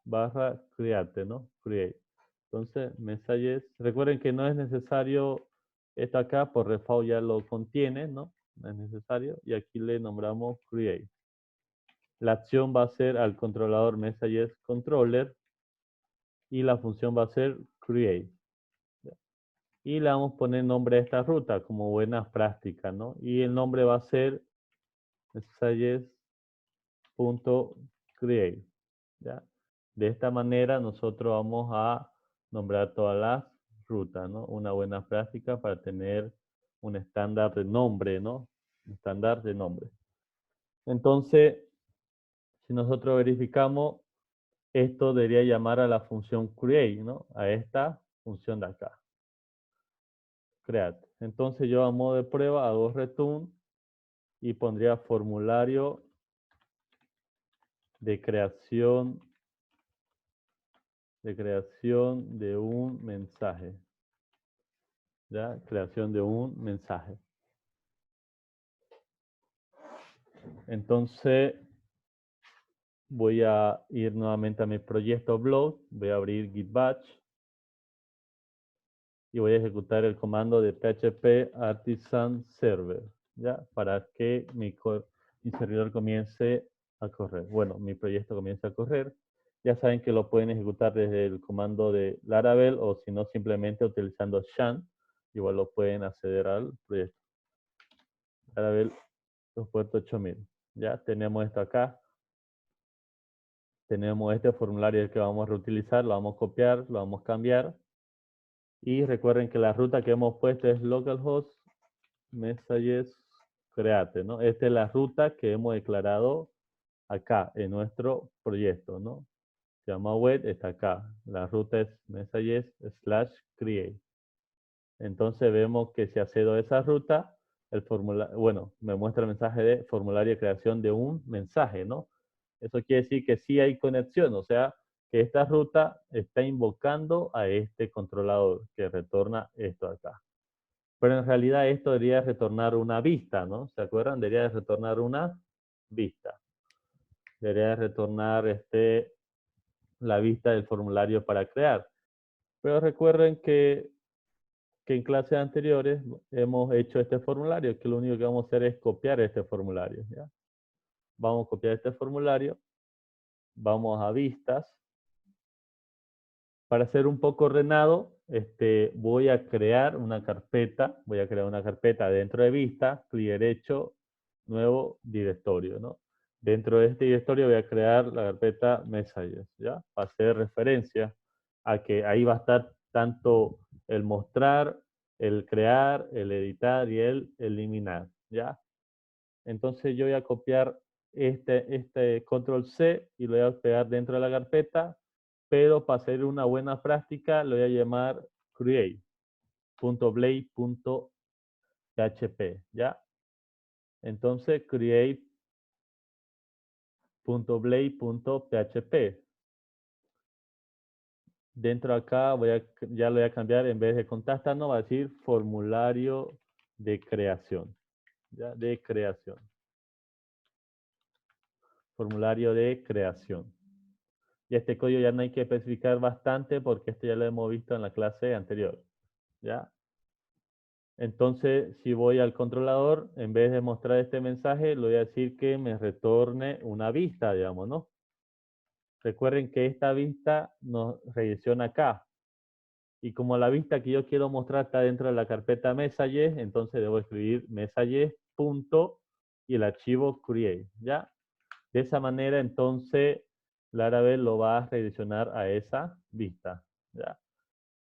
Speaker 1: barra create, ¿no? Create. Entonces, messages, recuerden que no es necesario esto acá, por default ya lo contiene, ¿no? No es necesario. Y aquí le nombramos create. La acción va a ser al controlador messages controller y la función va a ser create. Y le vamos a poner nombre a esta ruta como buenas prácticas, ¿no? Y el nombre va a ser messages.create, ¿ya? De esta manera nosotros vamos a nombrar todas las rutas, ¿no? Una buena práctica para tener un estándar de nombre, ¿no? Un estándar de nombre. Entonces, si nosotros verificamos, esto debería llamar a la función create, ¿no? A esta función de acá. Create. Entonces yo a modo de prueba hago return y pondría formulario de creación de un mensaje. ¿Ya? Creación de un mensaje. Entonces voy a ir nuevamente a mi proyecto blog, voy a abrir Git Batch y voy a ejecutar el comando de php artisan server, ¿ya? Para que mi servidor comience a correr. Bueno, mi proyecto comienza a correr. Ya saben que lo pueden ejecutar desde el comando de Laravel o si no simplemente utilizando shan, igual lo pueden acceder al proyecto. Laravel 2.8000. Ya tenemos esto acá. Tenemos este formulario que vamos a reutilizar, lo vamos a copiar, lo vamos a cambiar. Y recuerden que la ruta que hemos puesto es localhost messages create, ¿no? Esta es la ruta que hemos declarado acá en nuestro proyecto, ¿no? Se llama web, está acá. La ruta es messages/create. Entonces vemos que si accedo a esa ruta, el formulario, bueno, me muestra el mensaje de formulario de creación de un mensaje, ¿no? Eso quiere decir que sí hay conexión, o sea, que esta ruta está invocando a este controlador que retorna esto acá. Pero en realidad esto debería retornar una vista, ¿no? ¿Se acuerdan? Debería retornar una vista. Debería retornar la vista del formulario para crear. Pero recuerden que que en clases anteriores hemos hecho este formulario, que lo único que vamos a hacer es copiar este formulario, ¿ya? Vamos a copiar este formulario, vamos a vistas. Para ser un poco ordenado, voy a crear una carpeta, dentro de vista, clic derecho, nuevo directorio, ¿no? Dentro de este directorio voy a crear la carpeta Messages, ¿ya? Para hacer referencia a que ahí va a estar tanto el mostrar, el crear, el editar y el eliminar, ¿ya? Entonces yo voy a copiar este control C y lo voy a pegar dentro de la carpeta, pero para hacer una buena práctica lo voy a llamar create.blade.php, ¿ya? Entonces create.blade.php. Dentro de acá ya lo voy a cambiar, en vez de contáctanos va a decir formulario de creación, ¿ya? De creación. Formulario de creación. Y este código ya no hay que especificar bastante porque esto ya lo hemos visto en la clase anterior, ¿ya? Entonces, si voy al controlador, en vez de mostrar este mensaje, le voy a decir que me retorne una vista, digamos, ¿no? Recuerden que esta vista nos redirecciona acá. Y como la vista que yo quiero mostrar está dentro de la carpeta messages, entonces debo escribir messages. Y el archivo create, ¿ya? De esa manera, entonces, Laravel lo va a redireccionar a esa vista, ¿ya?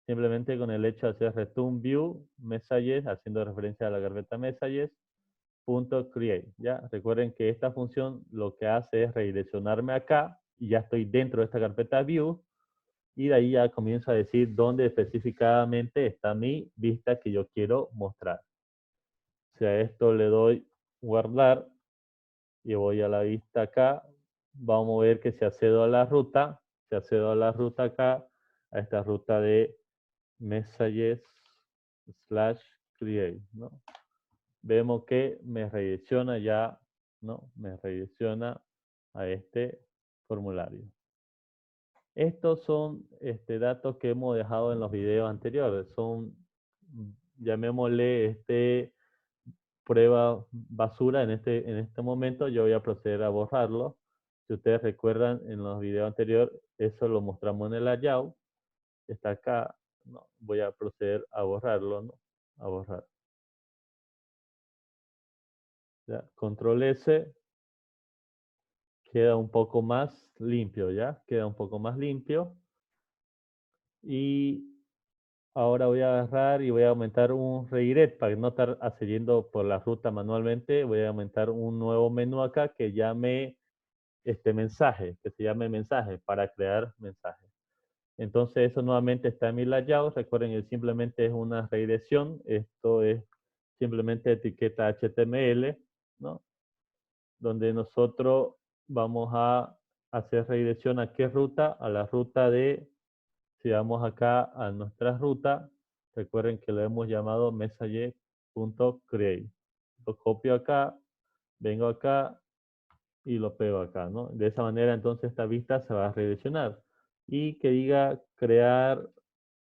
Speaker 1: Simplemente con el hecho de hacer return view messages, haciendo referencia a la carpeta messages, .create, ¿ya? Recuerden que esta función lo que hace es redireccionarme acá y ya estoy dentro de esta carpeta view y de ahí ya comienzo a decir dónde específicamente está mi vista que yo quiero mostrar. Si a esto le doy guardar y voy a la vista acá, vamos a ver que se accedo a la ruta, acá, a esta ruta de messages/create, ¿no? Vemos que me redirecciona ya, ¿no? Me redirecciona a este formulario. Estos son datos que hemos dejado en los videos anteriores. Son, llamémosle, prueba basura en este momento. Yo voy a proceder a borrarlo. Si ustedes recuerdan, en los videos anteriores, eso lo mostramos en el layout. Está acá. No, voy a proceder a borrarlo, ¿no? A borrar. ¿Ya? Control S. Queda un poco más limpio, ¿ya? Queda un poco más limpio. Y ahora voy a agarrar y voy a aumentar un redirect para no estar accediendo por la ruta manualmente. Voy a aumentar un nuevo menú acá que llame mensaje, que se llame mensaje para crear mensaje. Entonces eso nuevamente está en mi layout. Recuerden que simplemente es una redirección. Esto es simplemente etiqueta HTML, ¿no? Donde nosotros vamos a hacer redirección a qué ruta, a la ruta de, si vamos acá a nuestra ruta, recuerden que lo hemos llamado message.create. Lo copio acá, vengo acá y lo pego acá, ¿no? De esa manera entonces esta vista se va a redireccionar. Y que diga crear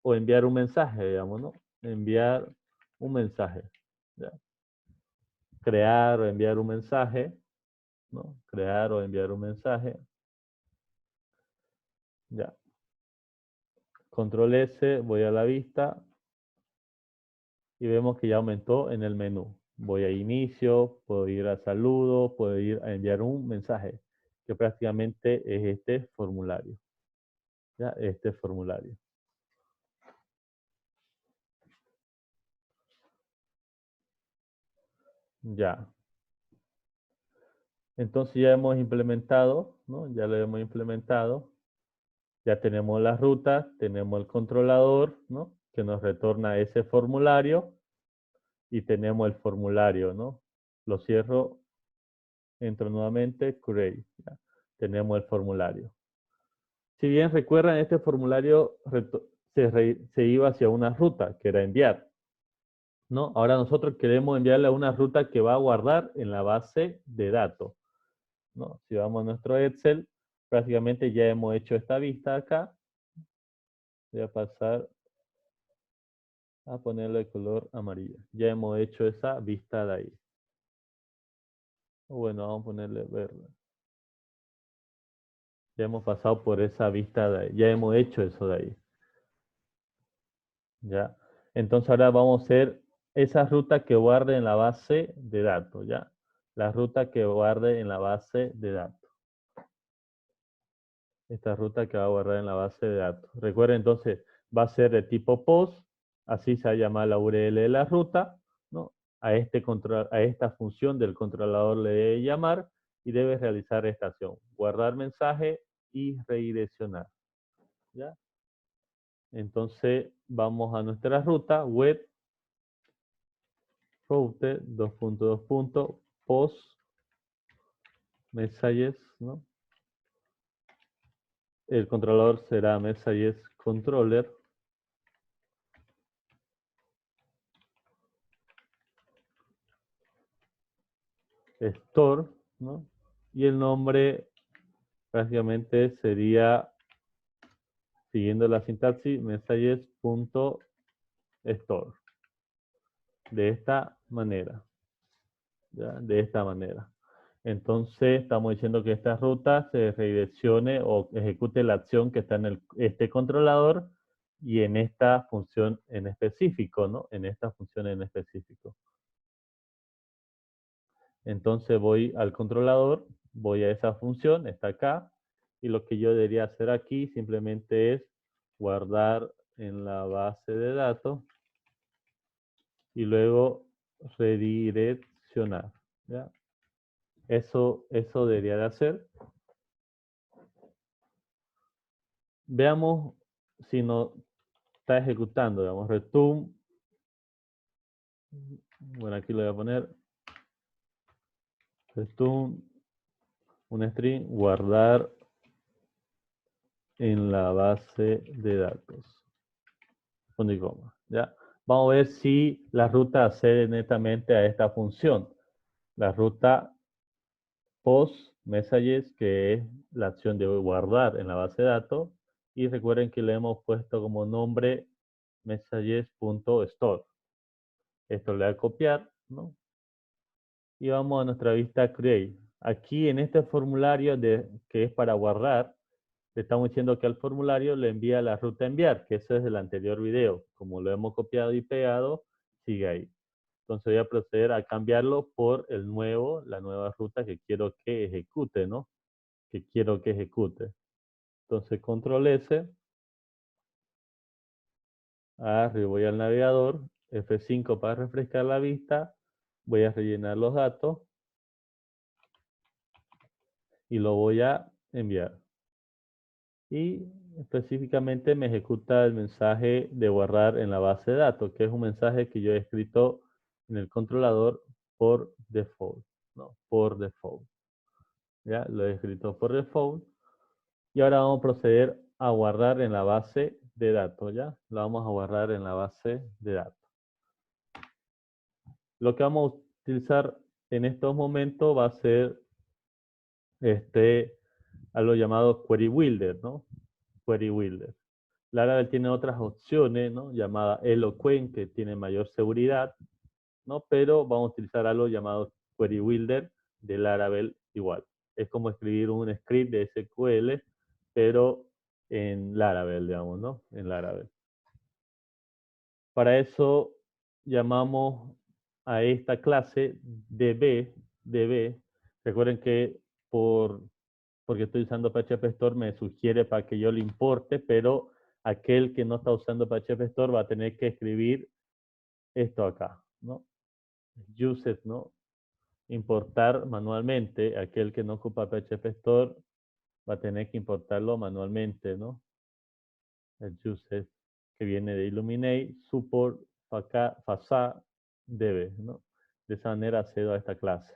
Speaker 1: o enviar un mensaje, digamos, ¿no? Enviar un mensaje. ¿Ya? Crear o enviar un mensaje, ¿no? Crear o enviar un mensaje. Ya. Control S, voy a la vista y vemos que ya aumentó en el menú. Voy a inicio, puedo ir a saludo, puedo ir a enviar un mensaje, que prácticamente es este formulario. ¿Ya? Este formulario. Ya. Entonces ya hemos implementado, ¿no? Ya lo hemos implementado. Ya tenemos la ruta, tenemos el controlador, ¿no? Que nos retorna ese formulario y tenemos el formulario, ¿no? Lo cierro, entro nuevamente, create. ¿Ya? Tenemos el formulario. Si bien recuerdan, este formulario se iba hacia una ruta, que era enviar, ¿no? Ahora nosotros queremos enviarle a una ruta que va a guardar en la base de datos, ¿no? Si vamos a nuestro Excel, prácticamente ya hemos hecho esta vista acá. Voy a pasar a ponerle color amarillo. Ya hemos hecho esa vista de ahí. Bueno, vamos a ponerle verde. Ya hemos pasado por esa vista de ahí. Ya hemos hecho eso de ahí. ¿Ya? Entonces ahora vamos a hacer esa ruta que guarde en la base de datos, ¿ya? La ruta que guarde en la base de datos. Esta ruta que va a guardar en la base de datos. Recuerden entonces, va a ser de tipo POST, así se va a llamar la URL de la ruta, ¿no? A esta función del controlador le debe llamar y debe realizar esta acción, guardar mensaje y redireccionar, ¿ya? Entonces vamos a nuestra ruta web route post messages, ¿no? El controlador será messages controller store, ¿no? Y el nombre prácticamente sería, siguiendo la sintaxis, messages.store. De esta manera, ¿ya? De esta manera. Entonces estamos diciendo que esta ruta se redireccione o ejecute la acción que está en este controlador y en esta función en específico, ¿no? En esta función en específico. Entonces voy al controlador, voy a esa función, está acá, y lo que yo debería hacer aquí simplemente es guardar en la base de datos y luego redireccionar, ¿ya? Eso debería de hacer. Veamos si no está ejecutando, digamos, return. Bueno, aquí lo voy a poner. Return, un string, guardar en la base de datos. Punto y coma, ¿ya? Vamos a ver si la ruta accede netamente a esta función. La ruta post messages, que es la acción de guardar en la base de datos. Y recuerden que le hemos puesto como nombre messages.store. Esto le voy a copiar, ¿no? Y vamos a nuestra vista create. Aquí en este formulario que es para guardar, le estamos diciendo que al formulario le envía la ruta enviar, que eso es del anterior video. Como lo hemos copiado y pegado, sigue ahí. Entonces voy a proceder a cambiarlo por la nueva ruta que quiero que ejecute, ¿no? Que quiero que ejecute. Entonces control S, arriba voy al navegador, F5 para refrescar la vista, voy a rellenar los datos y lo voy a enviar. Y específicamente me ejecuta el mensaje de guardar en la base de datos, que es un mensaje que yo he escrito en el controlador por default, ¿no? Por default. Ya, lo he escrito por default. Y ahora vamos a proceder a guardar en la base de datos, ¿ya? Lo vamos a guardar en la base de datos. Lo que vamos a utilizar en estos momentos va a ser algo llamado Query Builder, ¿no? Query Builder. Laravel tiene otras opciones, ¿no? Llamada Eloquent, que tiene mayor seguridad, ¿no? Pero vamos a utilizar algo llamado Query Builder de Laravel igual. Es como escribir un script de SQL, pero en Laravel, digamos, ¿no? En Laravel. Para eso llamamos a esta clase DB. Recuerden que porque estoy usando PHP Store me sugiere para que yo lo importe, pero aquel que no está usando PHP Store va a tener que escribir esto acá, ¿no? Uses, ¿no? Importar manualmente. Aquel que no ocupa PHP Store va a tener que importarlo manualmente, ¿no? El uses que viene de Illuminate, support, facade, db, ¿no? De esa manera accedo a esta clase.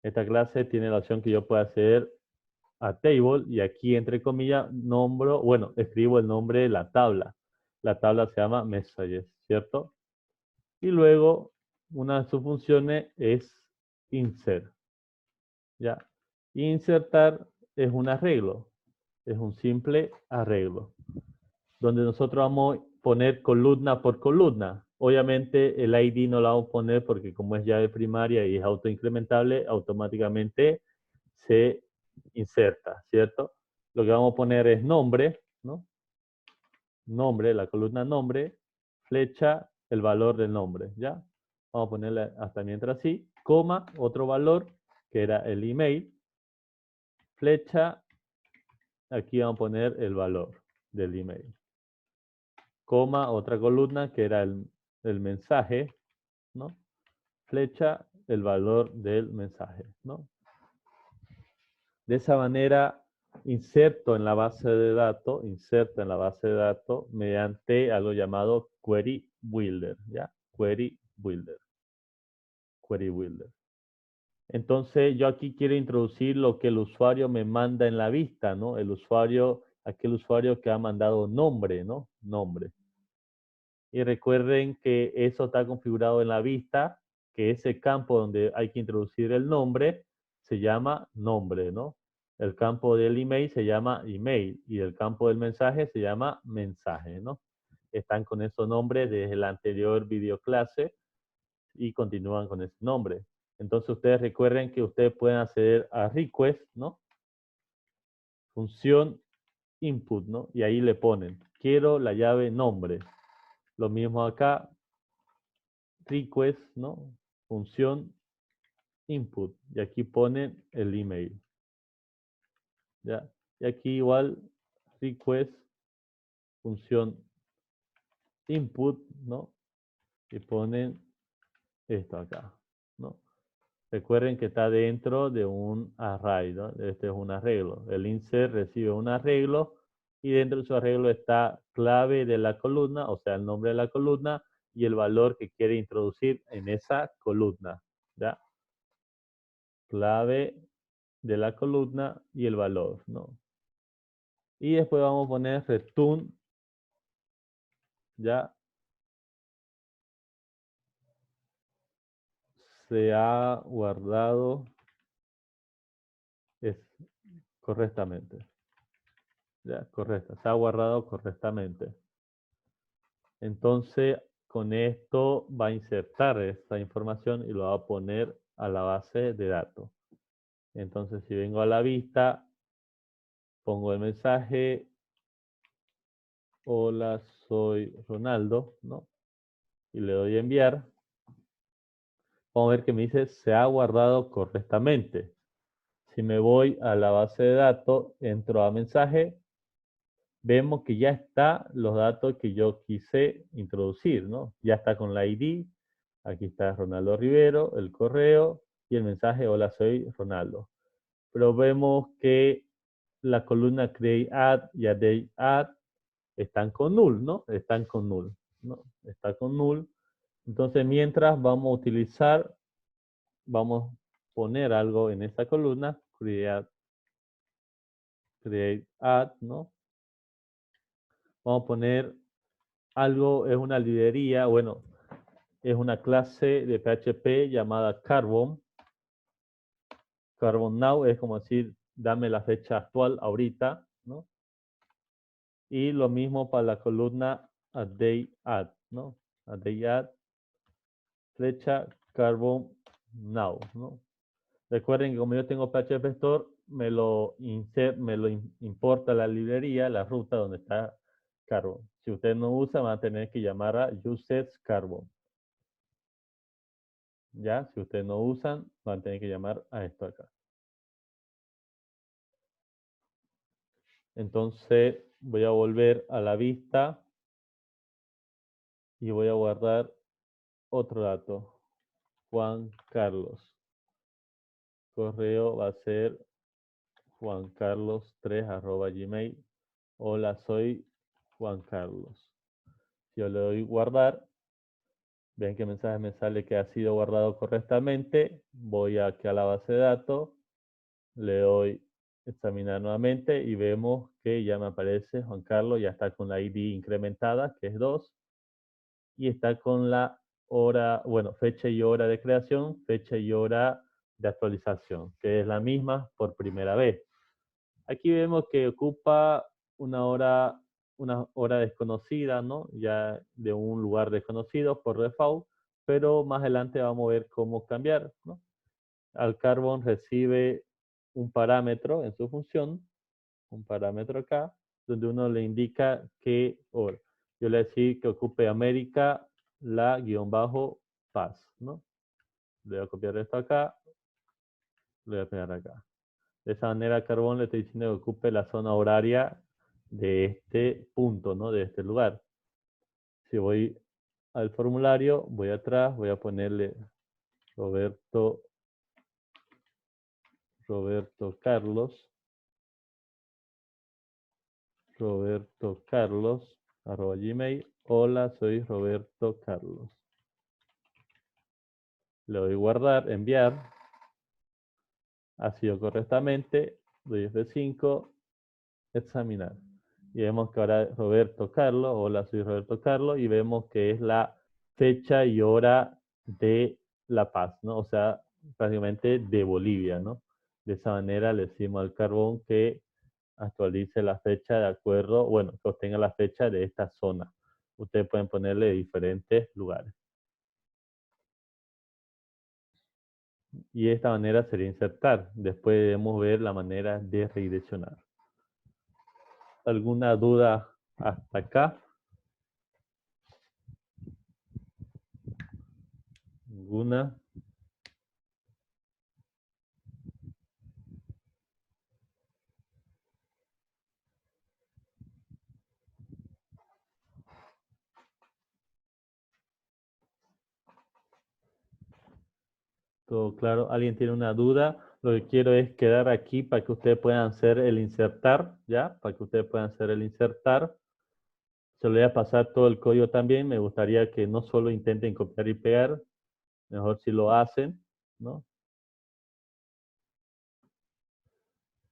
Speaker 1: Esta clase tiene la opción que yo pueda acceder a table y aquí entre comillas escribo el nombre de la tabla. La tabla se llama messages, ¿cierto? Y luego una de sus funciones es insert, ¿ya? Insertar es un arreglo, es un simple arreglo, donde nosotros vamos a poner columna por columna. Obviamente el ID no lo vamos a poner porque como es llave primaria y es autoincrementable, automáticamente se inserta, ¿cierto? Lo que vamos a poner es nombre, ¿no? Nombre, la columna nombre, flecha, el valor del nombre, ¿ya? Vamos a ponerle hasta mientras así, coma, otro valor, que era el email, flecha, aquí vamos a poner el valor del email, coma, otra columna, que era el mensaje, ¿no? Flecha, el valor del mensaje, ¿no? De esa manera, inserto en la base de datos, mediante algo llamado Query Builder, ¿ya? Query Builder. Entonces, yo aquí quiero introducir lo que el usuario me manda en la vista, ¿no? Aquel usuario que ha mandado nombre, ¿no? Nombre. Y recuerden que eso está configurado en la vista, que ese campo donde hay que introducir el nombre se llama nombre, ¿no? El campo del email se llama email y el campo del mensaje se llama mensaje, ¿no? Están con esos nombres desde la anterior videoclase y continúan con ese nombre. Entonces ustedes recuerden que ustedes pueden acceder a request, ¿no? Función input, ¿no? Y ahí le ponen, quiero la llave nombre. Lo mismo acá, request, ¿no? Función input. Y aquí ponen el email. ¿Ya? Y aquí igual, request, función input, ¿no? Y ponen esto acá, ¿no? Recuerden que está dentro de un array, ¿no? Este es un arreglo. El insert recibe un arreglo y dentro de su arreglo está clave de la columna, o sea, el nombre de la columna y el valor que quiere introducir en esa columna, ¿ya? Clave de la columna y el valor, ¿no? Y después vamos a poner return, ¿ya? Se ha guardado correctamente. Ya, correcto. Se ha guardado correctamente. Entonces, con esto va a insertar esta información y lo va a poner a la base de datos. Entonces, si vengo a la vista, pongo el mensaje, hola, soy Ronaldo, ¿no? Y le doy a enviar. Vamos a ver que me dice, se ha guardado correctamente. Si me voy a la base de datos, entro a mensaje, vemos que ya está los datos que yo quise introducir, ¿no? Ya está con la ID, aquí está Ronaldo Rivero, el correo y el mensaje, hola, soy Ronaldo. Pero vemos que la columna create add y update add están con null, ¿no? Están con null, ¿no? Está con null. Entonces, mientras vamos a utilizar, vamos a poner algo en esta columna, create add, ¿no? Vamos a poner algo, es una librería, bueno, es una clase de PHP llamada Carbon. Carbon Now es como decir, dame la fecha actual ahorita, ¿no? Y lo mismo para la columna a day add, ¿no? A day add, fecha Carbon Now, ¿no? Recuerden que como yo tengo PHP Store, me lo importa la librería, la ruta donde está Carbon. Si ustedes no usan, van a tener que llamar a uses Carbon. ¿Ya? Si ustedes no usan, van a tener que llamar a esto acá. Entonces voy a volver a la vista y voy a guardar otro dato. Juan Carlos. Correo va a ser juancarlos3@gmail. Hola, soy Juan Carlos. Si yo le doy guardar, ven que mensaje me sale que ha sido guardado correctamente. Voy aquí a la base de datos, le doy examinar nuevamente y vemos que ya me aparece Juan Carlos, ya está con la ID incrementada, que es 2, y está con la hora, bueno, fecha y hora de creación, fecha y hora de actualización, que es la misma por primera vez. Aquí vemos que ocupa 1 hora una hora desconocida, ¿no? Ya de un lugar desconocido por default, pero más adelante vamos a ver cómo cambiar, ¿no? Al carbon recibe un parámetro en su función, un parámetro acá, donde uno le indica que, o yo le decía que ocupe América, la guión bajo paz, ¿no? Le voy a copiar esto acá, le voy a pegar acá. De esa manera, carbón le estoy diciendo que ocupe la zona horaria de este punto, ¿no? De este lugar. Si voy al formulario, voy atrás, voy a ponerle Roberto Carlos, @gmail. Hola, soy Roberto Carlos. Le doy guardar, enviar. Ha sido correctamente. Doy F5, examinar. Y vemos que ahora Roberto Carlos, hola, soy Roberto Carlos, y vemos que es la fecha y hora de La Paz, ¿no? O sea, prácticamente de Bolivia, ¿no? De esa manera le decimos al carbón que actualice la fecha de acuerdo, bueno, que obtenga la fecha de esta zona. Ustedes pueden ponerle diferentes lugares. Y de esta manera sería insertar. Después debemos ver la manera de redireccionar. ¿Alguna duda hasta acá? ¿Ninguna? ¿Todo claro? ¿Alguien tiene una duda? Lo que quiero es quedar aquí para que ustedes puedan hacer el insertar, ¿ya? Para que ustedes puedan hacer el insertar. Se lo voy a pasar todo el código también. Me gustaría que no solo intenten copiar y pegar, mejor si lo hacen, ¿no?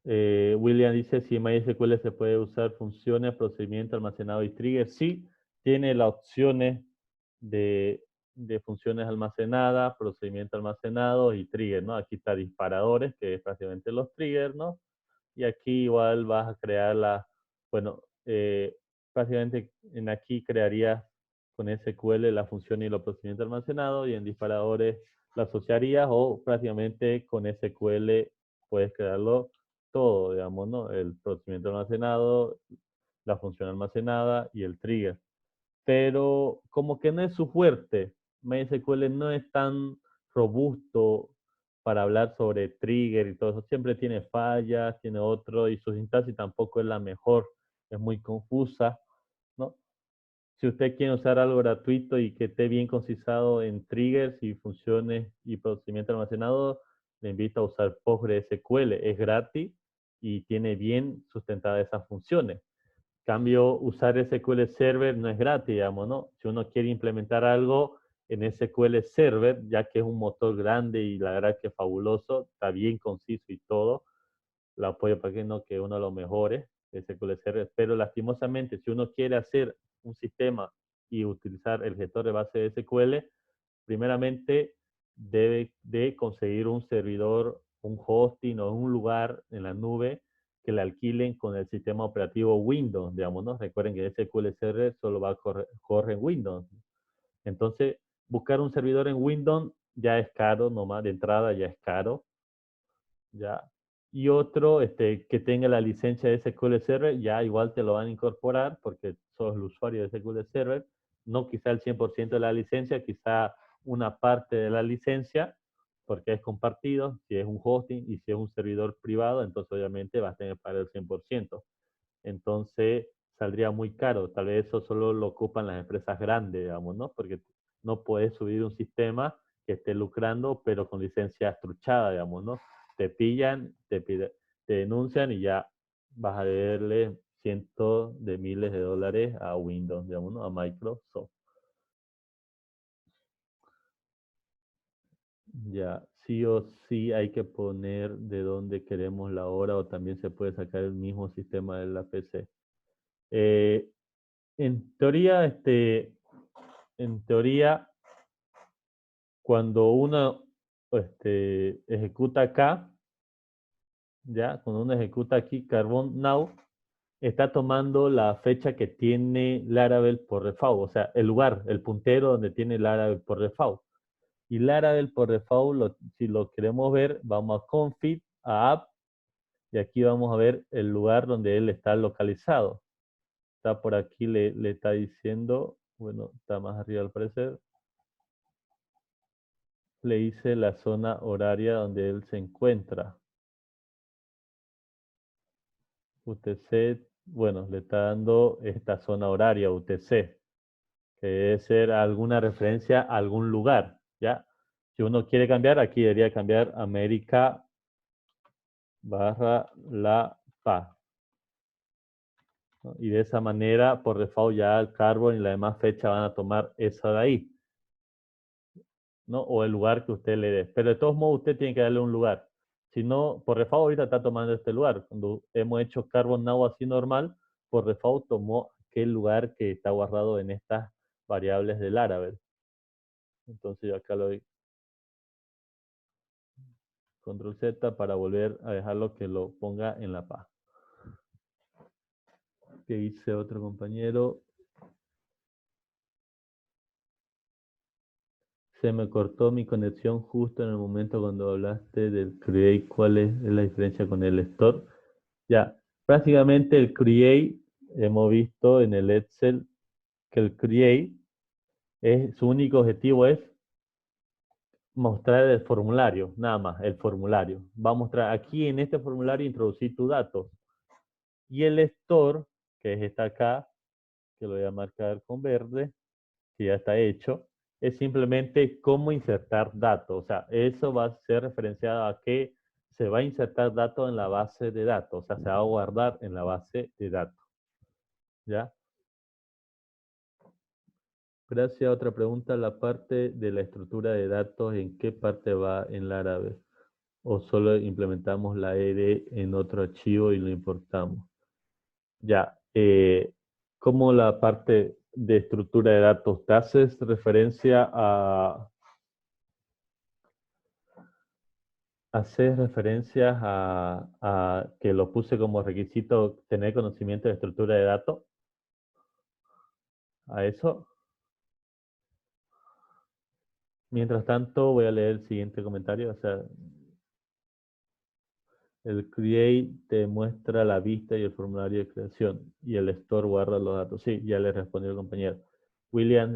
Speaker 1: William dice si MySQL se puede usar funciones, procedimiento, almacenado y trigger. Sí, tiene las opciones de, de funciones almacenadas, procedimiento almacenado y trigger, ¿no? Aquí está disparadores, que es prácticamente los triggers, ¿no? Y aquí igual vas a crear bueno, prácticamente en aquí crearías con SQL la función y los procedimientos almacenados y en disparadores la asociarías o prácticamente con SQL puedes crearlo todo, digamos, ¿no? El procedimiento almacenado, la función almacenada y el trigger. Pero como que no es su fuerte. MySQL no es tan robusto para hablar sobre trigger y todo eso. Siempre tiene fallas, tiene otro, y su sintaxis tampoco es la mejor. Es muy confusa, ¿no? Si usted quiere usar algo gratuito y que esté bien concisado en triggers y funciones y procedimiento almacenado, le invito a usar PostgreSQL. Es gratis y tiene bien sustentadas esas funciones. Cambio, usar SQL Server no es gratis, digamos, ¿no? Si uno quiere implementar algo en SQL Server, ya que es un motor grande y la verdad que es fabuloso, está bien conciso y todo, lo apoyo para que no, que uno de los mejores, SQL Server, pero lastimosamente, si uno quiere hacer un sistema y utilizar el gestor de base de SQL, primeramente debe de conseguir un servidor, un hosting o un lugar en la nube que le alquilen con el sistema operativo Windows, digamos, ¿no? Recuerden que SQL Server solo va a correr en Windows. Entonces, buscar un servidor en Windows ya es caro, nomás de entrada ya es caro, ya. Y otro que tenga la licencia de SQL Server, ya igual te lo van a incorporar porque sos el usuario de SQL Server, no quizá el 100% de la licencia, quizá una parte de la licencia, porque es compartido, si es un hosting y si es un servidor privado, entonces obviamente vas a tener que pagar el 100%. Entonces saldría muy caro, tal vez eso solo lo ocupan las empresas grandes, digamos, ¿no? Porque no puedes subir un sistema que esté lucrando, pero con licencia truchada, digamos, ¿no? Te pillan, te denuncian y ya vas a deberle cientos de miles de dólares a Windows, digamos, ¿no? A Microsoft. Ya, sí o sí hay que poner de dónde queremos la hora o también se puede sacar el mismo sistema de la PC. Eh, en teoría, en teoría, cuando uno ejecuta acá, ya, cuando uno ejecuta aquí Carbon Now, está tomando la fecha que tiene Laravel por default, o sea, el lugar, el puntero donde tiene Laravel por default. Y Laravel por default, si lo queremos ver, vamos a config, a app, y aquí vamos a ver el lugar donde él está localizado. Está por aquí, le está diciendo, bueno, está más arriba al parecer, le dice la zona horaria donde él se encuentra. UTC, bueno, le está dando esta zona horaria, UTC, que debe ser alguna referencia a algún lugar, ¿ya? Si uno quiere cambiar, aquí debería cambiar América barra La Paz, ¿no? Y de esa manera, por default, ya el Carbon y la demás fecha van a tomar esa de ahí, ¿no? O el lugar que usted le dé. Pero de todos modos, usted tiene que darle un lugar. Si no, por default ahorita está tomando este lugar. Cuando hemos hecho Carbon Now así normal, por default tomó aquel lugar que está guardado en estas variables del Laravel. Entonces yo acá lo doy control Z para volver a dejarlo que lo ponga en la paz. Que dice otro compañero. Se me cortó mi conexión justo en el momento cuando hablaste del create. ¿Cuál es la diferencia con el store? Ya, prácticamente el create, hemos visto en el Excel que el create su único objetivo es mostrar el formulario, nada más, el formulario. Va a mostrar aquí en este formulario introducir tu dato. Y el store, que es esta acá, que lo voy a marcar con verde, que ya está hecho, es simplemente cómo insertar datos. O sea, eso va a ser referenciado a que se va a insertar datos en la base de datos. O sea, se va a guardar en la base de datos. ¿Ya? Gracias. Otra pregunta, la parte de la estructura de datos, ¿en qué parte va en Laravel? ¿O solo implementamos la ED en otro archivo y lo importamos? Ya, ¿cómo la parte de estructura de datos? ¿Te haces referencia a que lo puse como requisito tener conocimiento de estructura de datos? ¿A eso? Mientras tanto, voy a leer el siguiente comentario. O sea, el create te muestra la vista y el formulario de creación y el store guarda los datos. Sí, ya le respondió el compañero. William,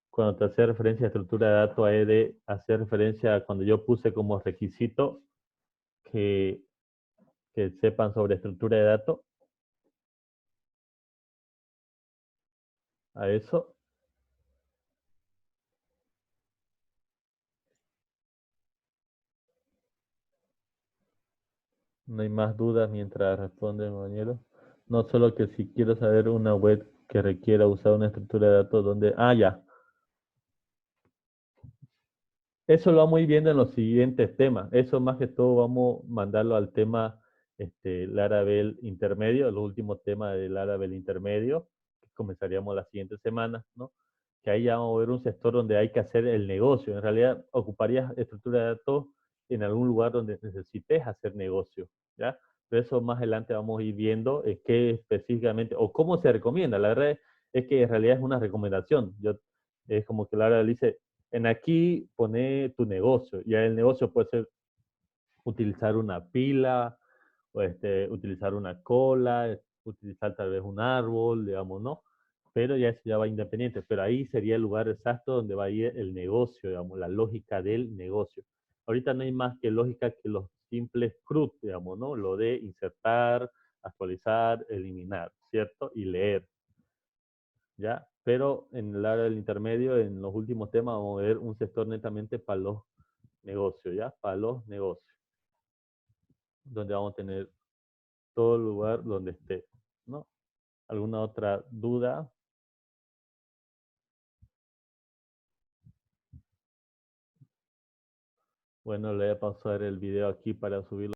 Speaker 1: cuando te hace referencia a estructura de datos, hay de hacer referencia a cuando yo puse como requisito que, que sepan sobre estructura de datos, a eso. No hay más dudas mientras responde el compañero. No solo que si quiero saber una web que requiera usar una estructura de datos donde... Ah, ya. Eso lo vamos a ir viendo en los siguientes temas. Eso más que todo vamos a mandarlo al tema Laravel intermedio, el último tema de Laravel intermedio, que comenzaríamos la siguiente semana, ¿no? Que ahí ya vamos a ver un sector donde hay que hacer el negocio. En realidad ocuparías estructura de datos en algún lugar donde necesites hacer negocio, ¿ya? Pero eso más adelante vamos a ir viendo qué específicamente, o cómo se recomienda. La verdad es que en realidad es una recomendación. Es como que Laravel dice, en aquí pone tu negocio. Ya el negocio puede ser utilizar una pila, o utilizar una cola, utilizar tal vez un árbol, digamos, ¿no? Pero ya eso ya va independiente. Pero ahí sería el lugar exacto donde va a ir el negocio, digamos, la lógica del negocio. Ahorita no hay más que lógica que los simples CRUD, digamos, ¿no? Lo de insertar, actualizar, eliminar, ¿cierto? Y leer. ¿Ya? Pero en el área del intermedio, en los últimos temas, vamos a ver un sector netamente para los negocios, ¿ya? Para los negocios, donde vamos a tener todo el lugar donde esté, ¿no? ¿Alguna otra duda? Bueno, le voy a pausar el video aquí para subirlo.